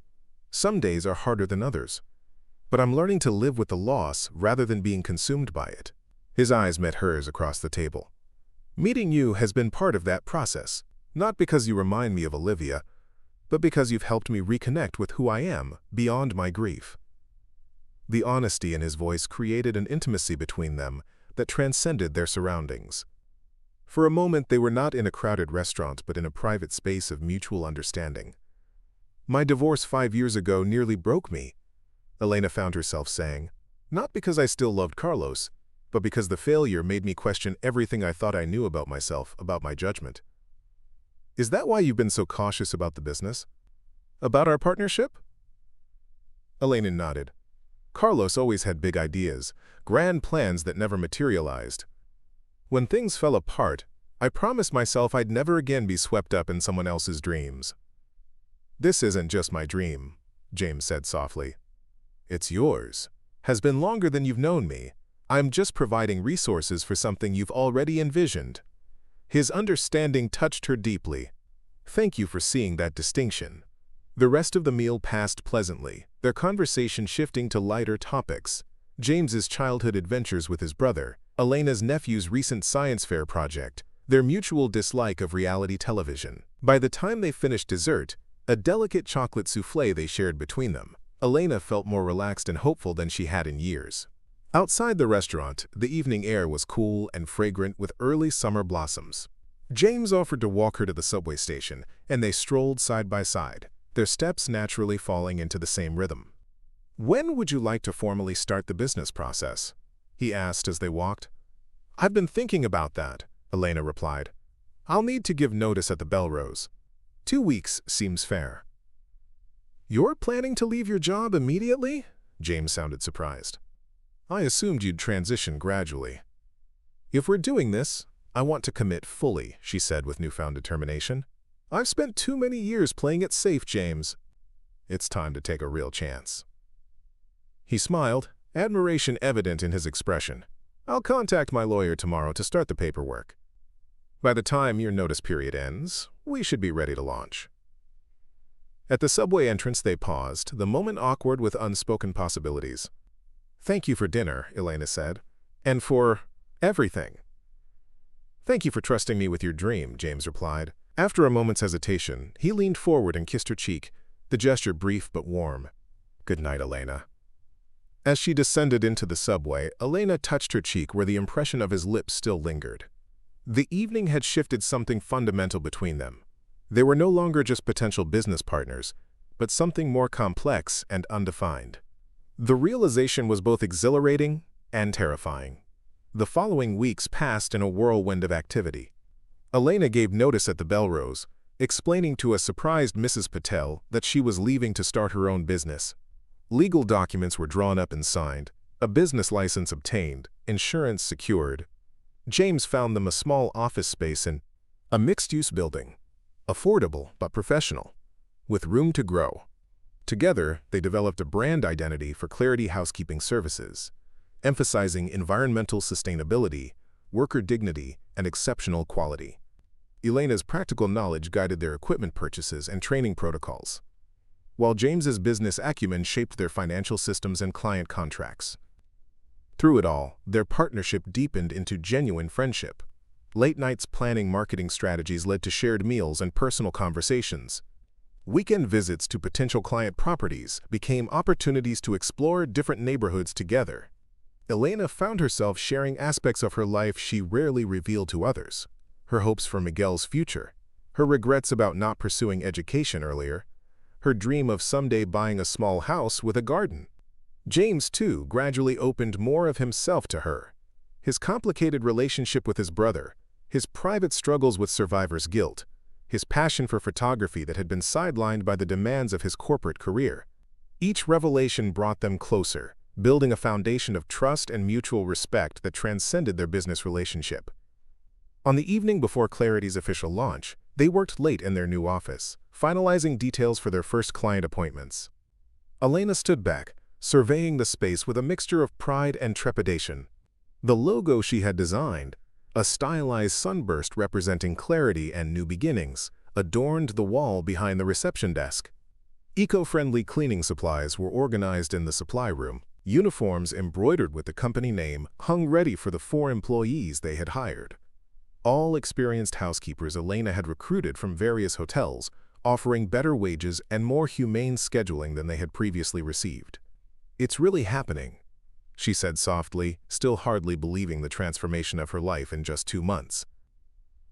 Some days are harder than others. But I'm learning to live with the loss rather than being consumed by it." His eyes met hers across the table. "Meeting you has been part of that process, not because you remind me of Olivia, but because you've helped me reconnect with who I am beyond my grief." The honesty in his voice created an intimacy between them that transcended their surroundings. For a moment, they were not in a crowded restaurant, but in a private space of mutual understanding. "My divorce 5 years ago nearly broke me," Elena found herself saying, "not because I still loved Carlos, but because the failure made me question everything I thought I knew about myself, about my judgment." "Is that why you've been so cautious about the business? About our partnership?" Elena nodded. "Carlos always had big ideas, grand plans that never materialized. When things fell apart, I promised myself I'd never again be swept up in someone else's dreams." "This isn't just my dream," James said softly. "It's yours. Has been longer than you've known me. I'm just providing resources for something you've already envisioned." His understanding touched her deeply. "Thank you for seeing that distinction." The rest of the meal passed pleasantly, their conversation shifting to lighter topics. James's childhood adventures with his brother, Elena's nephew's recent science fair project, their mutual dislike of reality television. By the time they finished dessert, a delicate chocolate soufflé they shared between them, Elena felt more relaxed and hopeful than she had in years. Outside the restaurant, the evening air was cool and fragrant with early summer blossoms. James offered to walk her to the subway station, and they strolled side by side, their steps naturally falling into the same rhythm. "When would you like to formally start the business process?" he asked as they walked. "I've been thinking about that," Elena replied. "I'll need to give notice at the Bellrose. 2 weeks seems fair." "You're planning to leave your job immediately?" James sounded surprised. "I assumed you'd transition gradually." "If we're doing this, I want to commit fully," she said with newfound determination. "I've spent too many years playing it safe, James. It's time to take a real chance." He smiled, admiration evident in his expression. "I'll contact my lawyer tomorrow to start the paperwork. By the time your notice period ends, we should be ready to launch." At the subway entrance they paused, the moment awkward with unspoken possibilities. "Thank you for dinner," Elena said. "And for everything." "Thank you for trusting me with your dream," James replied. After a moment's hesitation, he leaned forward and kissed her cheek, the gesture brief but warm. "Good night, Elena." As she descended into the subway, Elena touched her cheek where the impression of his lips still lingered. The evening had shifted something fundamental between them. They were no longer just potential business partners, but something more complex and undefined. The realization was both exhilarating and terrifying. The following weeks passed in a whirlwind of activity. Elena gave notice at the Bellrose, explaining to a surprised Mrs. Patel that she was leaving to start her own business. Legal documents were drawn up and signed, a business license obtained, insurance secured. James found them a small office space in a mixed-use building, affordable but professional, with room to grow. Together, they developed a brand identity for Clarity Housekeeping Services, emphasizing environmental sustainability, worker dignity, and exceptional quality. Elena's practical knowledge guided their equipment purchases and training protocols, while James's business acumen shaped their financial systems and client contracts. Through it all, their partnership deepened into genuine friendship. Late nights planning marketing strategies led to shared meals and personal conversations. Weekend visits to potential client properties became opportunities to explore different neighborhoods together. Elena found herself sharing aspects of her life she rarely revealed to others. Her hopes for Miguel's future, her regrets about not pursuing education earlier, her dream of someday buying a small house with a garden. James, too, gradually opened more of himself to her. His complicated relationship with his brother, his private struggles with survivor's guilt, his passion for photography that had been sidelined by the demands of his corporate career. Each revelation brought them closer, building a foundation of trust and mutual respect that transcended their business relationship. On the evening before Clarity's official launch, they worked late in their new office, finalizing details for their first client appointments. Elena stood back, surveying the space with a mixture of pride and trepidation. The logo she had designed, a stylized sunburst representing clarity and new beginnings, adorned the wall behind the reception desk. Eco-friendly cleaning supplies were organized in the supply room. Uniforms embroidered with the company name hung ready for the 4 employees they had hired. All experienced housekeepers Elena had recruited from various hotels, offering better wages and more humane scheduling than they had previously received. "It's really happening," she said softly, still hardly believing the transformation of her life in just 2 months.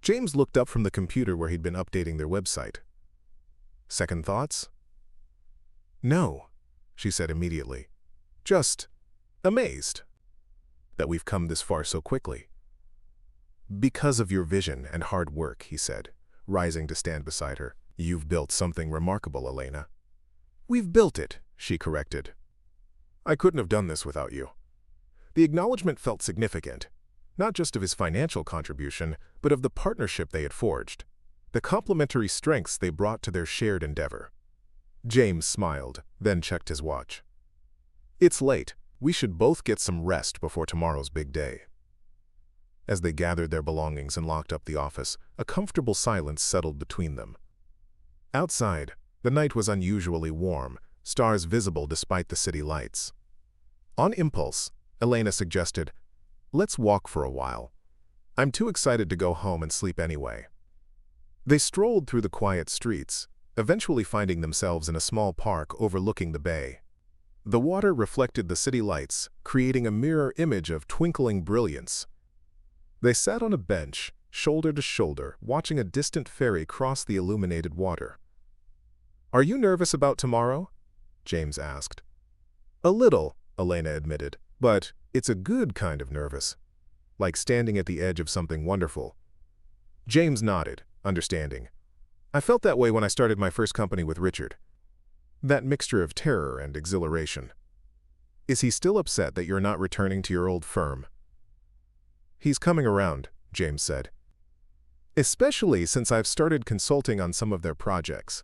James looked up from the computer where he'd been updating their website. "Second thoughts?" "No," she said immediately. "Just amazed that we've come this far so quickly." "Because of your vision and hard work," he said, rising to stand beside her. "You've built something remarkable, Elena." "We've built it," she corrected. "I couldn't have done this without you." The acknowledgement felt significant, not just of his financial contribution, but of the partnership they had forged, the complementary strengths they brought to their shared endeavor. James smiled, then checked his watch. "It's late. We should both get some rest before tomorrow's big day." As they gathered their belongings and locked up the office, a comfortable silence settled between them. Outside, the night was unusually warm, stars visible despite the city lights. On impulse, Elena suggested, "Let's walk for a while. I'm too excited to go home and sleep anyway." They strolled through the quiet streets, eventually finding themselves in a small park overlooking the bay. The water reflected the city lights, creating a mirror image of twinkling brilliance. They sat on a bench, shoulder to shoulder, watching a distant ferry cross the illuminated water. "Are you nervous about tomorrow?" James asked. "A little," Elena admitted, "but it's a good kind of nervous, like standing at the edge of something wonderful." James nodded, understanding. "I felt that way when I started my first company with Richard. That mixture of terror and exhilaration." "Is he still upset that you're not returning to your old firm?" "He's coming around," James said. "Especially since I've started consulting on some of their projects."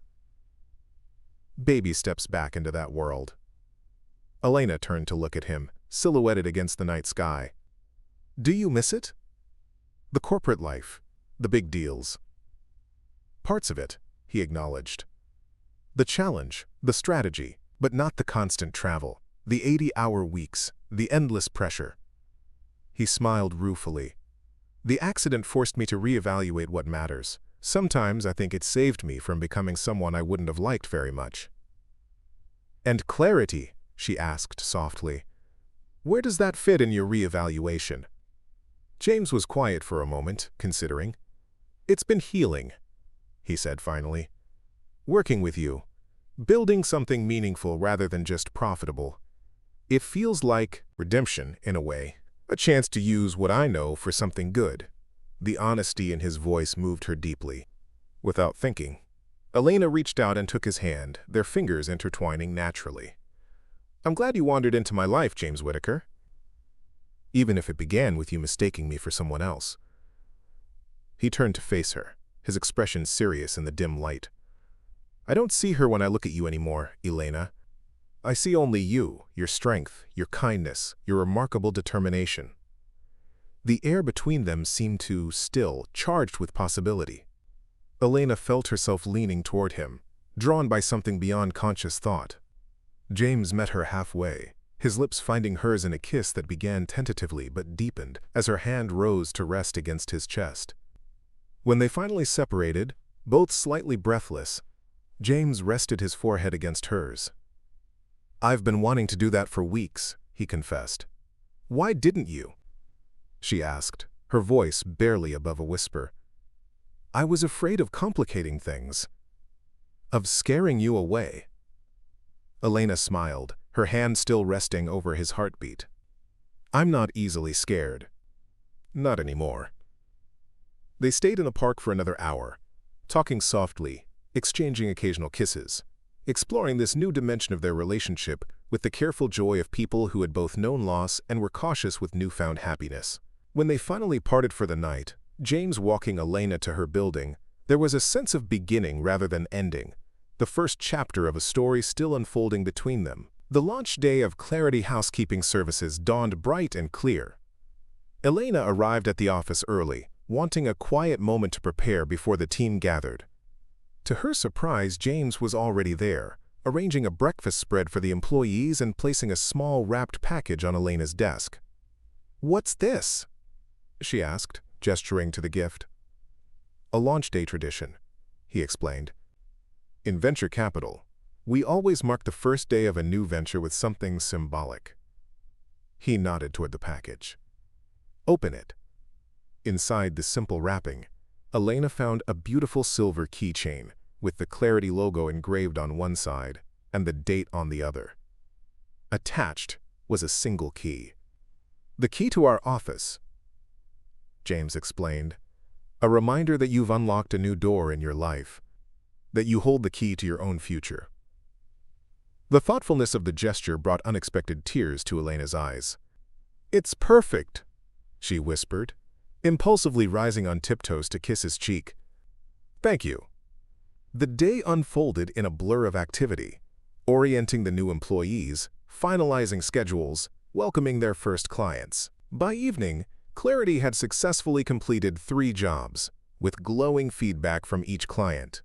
Baby steps back into that world. Elena turned to look at him, silhouetted against the night sky. "Do you miss it?" "The corporate life, the big deals." "Parts of it," he acknowledged. "The challenge, the strategy, but not the constant travel, the 80-hour weeks, the endless pressure." He smiled ruefully. "The accident forced me to reevaluate what matters. Sometimes I think it saved me from becoming someone I wouldn't have liked very much." "And clarity?" she asked softly. Where does that fit in your reevaluation? James was quiet for a moment, considering. It's been healing, he said finally. Working with you, building something meaningful rather than just profitable. It feels like redemption, in a way, a chance to use what I know for something good. The honesty in his voice moved her deeply. Without thinking, Elena reached out and took his hand, their fingers intertwining naturally. I'm glad you wandered into my life, James Whitaker. Even if it began with you mistaking me for someone else. He turned to face her, his expression serious in the dim light. I don't see her when I look at you anymore, Elena. I see only you, your strength, your kindness, your remarkable determination. The air between them seemed to still, charged with possibility. Elena felt herself leaning toward him, drawn by something beyond conscious thought. James met her halfway, his lips finding hers in a kiss that began tentatively but deepened as her hand rose to rest against his chest. When they finally separated, both slightly breathless, James rested his forehead against hers. I've been wanting to do that for weeks, he confessed. Why didn't you? She asked, her voice barely above a whisper. I was afraid of complicating things. Of scaring you away. Elena smiled, her hand still resting over his heartbeat. I'm not easily scared. Not anymore. They stayed in the park for another hour, talking softly, exchanging occasional kisses, exploring this new dimension of their relationship with the careful joy of people who had both known loss and were cautious with newfound happiness. When they finally parted for the night, James walking Elena to her building, there was a sense of beginning rather than ending, the first chapter of a story still unfolding between them. The launch day of Clarity Housekeeping Services dawned bright and clear. Elena arrived at the office early, wanting a quiet moment to prepare before the team gathered. To her surprise, James was already there, arranging a breakfast spread for the employees and placing a small wrapped package on Elena's desk. What's this? She asked, gesturing to the gift. A launch day tradition, he explained. In venture capital, we always mark the first day of a new venture with something symbolic. He nodded toward the package. Open it. Inside the simple wrapping, Elena found a beautiful silver keychain with the Clarity logo engraved on one side and the date on the other. Attached was a single key. The key to our office, James explained. A reminder that you've unlocked a new door in your life, that you hold the key to your own future. The thoughtfulness of the gesture brought unexpected tears to Elena's eyes. It's perfect, she whispered, impulsively rising on tiptoes to kiss his cheek. Thank you. The day unfolded in a blur of activity, orienting the new employees, finalizing schedules, welcoming their first clients. By evening, Clarity had successfully completed 3 jobs, with glowing feedback from each client.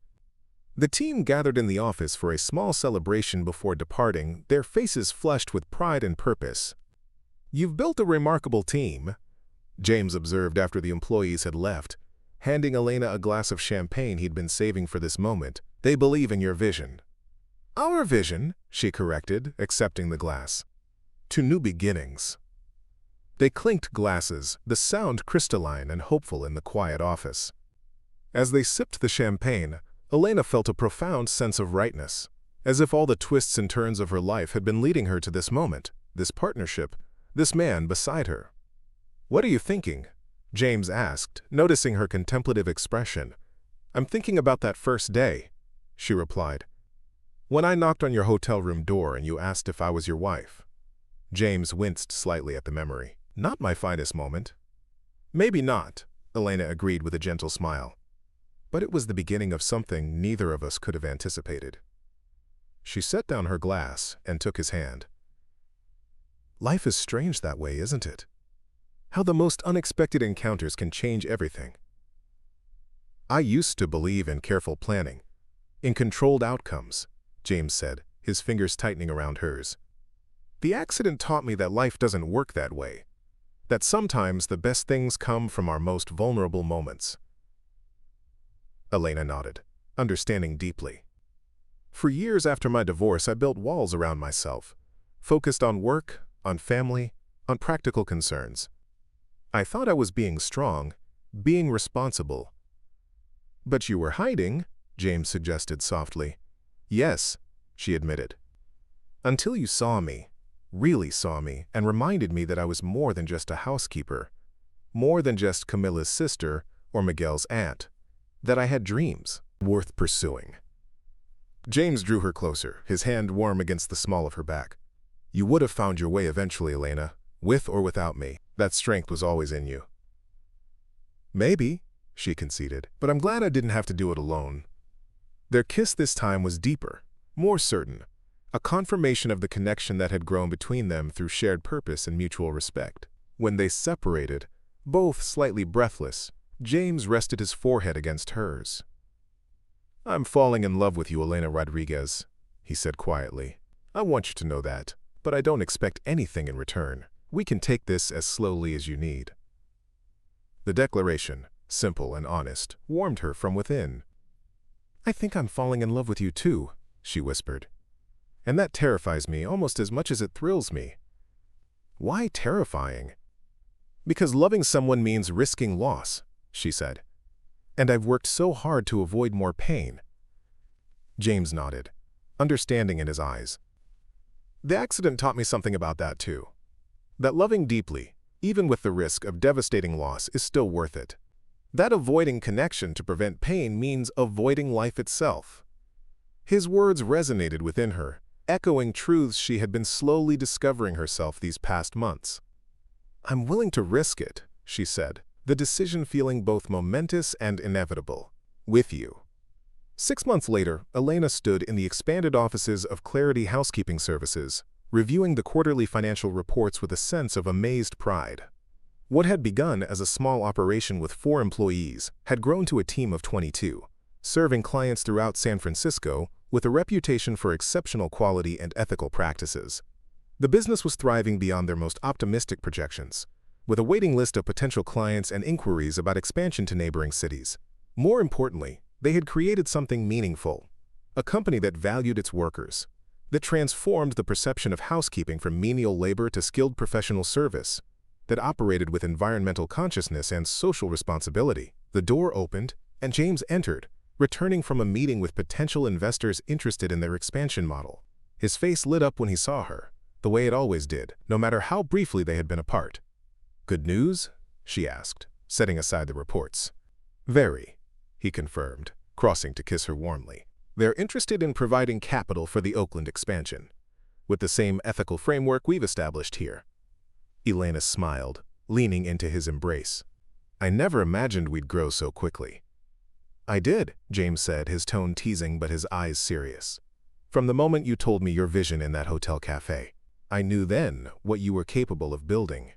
The team gathered in the office for a small celebration before departing, their faces flushed with pride and purpose. You've built a remarkable team, James observed after the employees had left, handing Elena a glass of champagne he'd been saving for this moment. They believe in your vision. Our vision, she corrected, accepting the glass. To new beginnings. They clinked glasses, the sound crystalline and hopeful in the quiet office. As they sipped the champagne, Elena felt a profound sense of rightness, as if all the twists and turns of her life had been leading her to this moment, this partnership, this man beside her. What are you thinking? James asked, noticing her contemplative expression. I'm thinking about that first day, she replied. When I knocked on your hotel room door and you asked if I was your wife. James winced slightly at the memory. Not my finest moment. Maybe not, Elena agreed with a gentle smile. But it was the beginning of something neither of us could have anticipated. She set down her glass and took his hand. Life is strange that way, isn't it? How the most unexpected encounters can change everything. I used to believe in careful planning, in controlled outcomes, James said, his fingers tightening around hers. The accident taught me that life doesn't work that way, that sometimes the best things come from our most vulnerable moments. Elena nodded, understanding deeply. For years after my divorce, I built walls around myself, focused on work, on family, on practical concerns. I thought I was being strong, being responsible. But you were hiding, James suggested softly. Yes, she admitted. Until you saw me, really saw me, and reminded me that I was more than just a housekeeper, more than just Camilla's sister or Miguel's aunt, that I had dreams worth pursuing. James drew her closer, his hand warm against the small of her back. You would have found your way eventually, Elena, with or without me. That strength was always in you. Maybe, she conceded, but I'm glad I didn't have to do it alone. Their kiss this time was deeper, more certain, a confirmation of the connection that had grown between them through shared purpose and mutual respect. When they separated, both slightly breathless, James rested his forehead against hers. I'm falling in love with you, Elena Rodriguez, he said quietly. I want you to know that, but I don't expect anything in return. We can take this as slowly as you need. The declaration, simple and honest, warmed her from within. I think I'm falling in love with you too, she whispered. And that terrifies me almost as much as it thrills me. Why terrifying? Because loving someone means risking loss, she said. And I've worked so hard to avoid more pain. James nodded, understanding in his eyes. The accident taught me something about that too. That loving deeply, even with the risk of devastating loss, is still worth it. That avoiding connection to prevent pain means avoiding life itself. His words resonated within her, echoing truths she had been slowly discovering herself these past months. I'm willing to risk it, she said, the decision feeling both momentous and inevitable. With you. 6 months later, Elena stood in the expanded offices of Clarity Housekeeping Services, reviewing the quarterly financial reports with a sense of amazed pride. What had begun as a small operation with 4 employees had grown to a team of 22, serving clients throughout San Francisco with a reputation for exceptional quality and ethical practices. The business was thriving beyond their most optimistic projections, with a waiting list of potential clients and inquiries about expansion to neighboring cities. More importantly, they had created something meaningful, a company that valued its workers, that transformed the perception of housekeeping from menial labor to skilled professional service, that operated with environmental consciousness and social responsibility. The door opened, and James entered, returning from a meeting with potential investors interested in their expansion model. His face lit up when he saw her, the way it always did, no matter how briefly they had been apart. Good news? She asked, setting aside the reports. Very, he confirmed, crossing to kiss her warmly. They're interested in providing capital for the Oakland expansion, with the same ethical framework we've established here. Elena smiled, leaning into his embrace. I never imagined we'd grow so quickly. I did, James said, his tone teasing but his eyes serious. From the moment you told me your vision in that hotel cafe, I knew then what you were capable of building.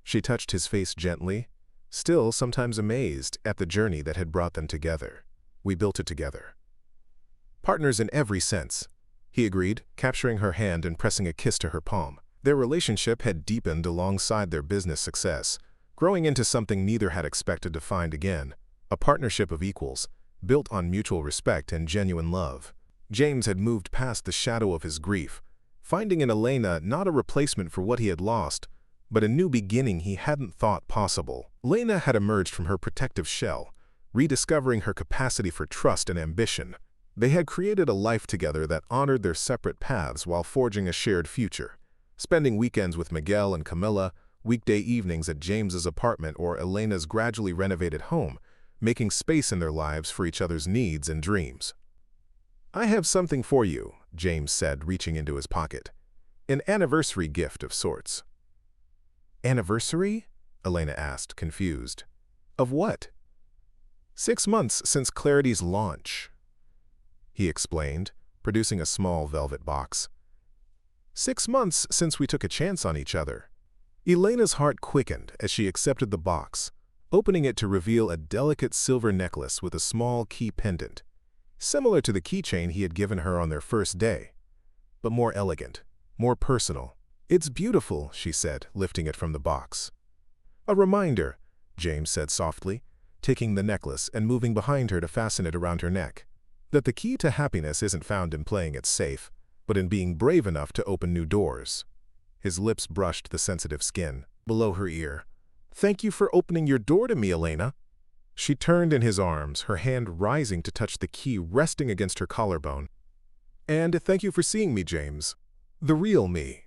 She touched his face gently, still sometimes amazed at the journey that had brought them together. We built it together. Partners in every sense, he agreed, capturing her hand and pressing a kiss to her palm. Their relationship had deepened alongside their business success, growing into something neither had expected to find again, a partnership of equals, built on mutual respect and genuine love. James had moved past the shadow of his grief, finding in Elena not a replacement for what he had lost, but a new beginning he hadn't thought possible. Elena had emerged from her protective shell, rediscovering her capacity for trust and ambition. They had created a life together that honored their separate paths while forging a shared future, spending weekends with Miguel and Camilla, weekday evenings at James's apartment or Elena's gradually renovated home, making space in their lives for each other's needs and dreams. I have something for you, James said, reaching into his pocket. An anniversary gift of sorts. Anniversary? Elena asked, confused. Of what? 6 months since Clarity's launch, he explained, producing a small velvet box. 6 months since we took a chance on each other. Elena's heart quickened as she accepted the box, opening it to reveal a delicate silver necklace with a small key pendant, similar to the keychain he had given her on their first day, but more elegant, more personal. It's beautiful, she said, lifting it from the box. A reminder, James said softly, taking the necklace and moving behind her to fasten it around her neck, that the key to happiness isn't found in playing it safe, but in being brave enough to open new doors. His lips brushed the sensitive skin below her ear. "Thank you for opening your door to me, Elena." She turned in his arms, her hand rising to touch the key resting against her collarbone. "And thank you for seeing me, James. The real me."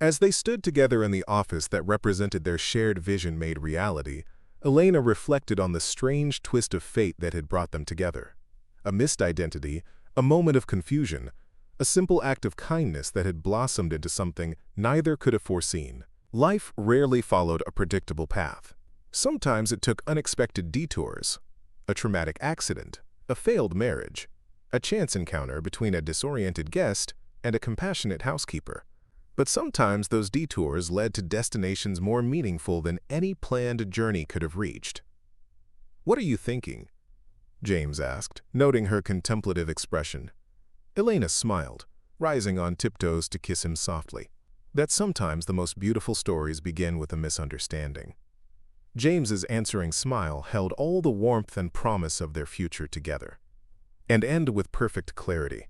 As they stood together in the office that represented their shared vision made reality, Elena reflected on the strange twist of fate that had brought them together. A missed identity, a moment of confusion, a simple act of kindness that had blossomed into something neither could have foreseen. Life rarely followed a predictable path. Sometimes it took unexpected detours. A traumatic accident, a failed marriage, a chance encounter between a disoriented guest and a compassionate housekeeper. But sometimes those detours led to destinations more meaningful than any planned journey could have reached. "What are you thinking?" James asked, noting her contemplative expression. Elena smiled, rising on tiptoes to kiss him softly. That sometimes the most beautiful stories begin with a misunderstanding. James's answering smile held all the warmth and promise of their future together, and end with perfect clarity.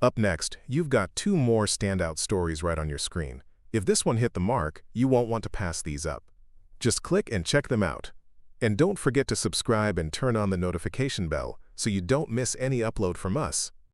Up next, you've got 2 more standout stories right on your screen. If this one hit the mark, you won't want to pass these up. Just click and check them out. And don't forget to subscribe and turn on the notification bell so you don't miss any upload from us.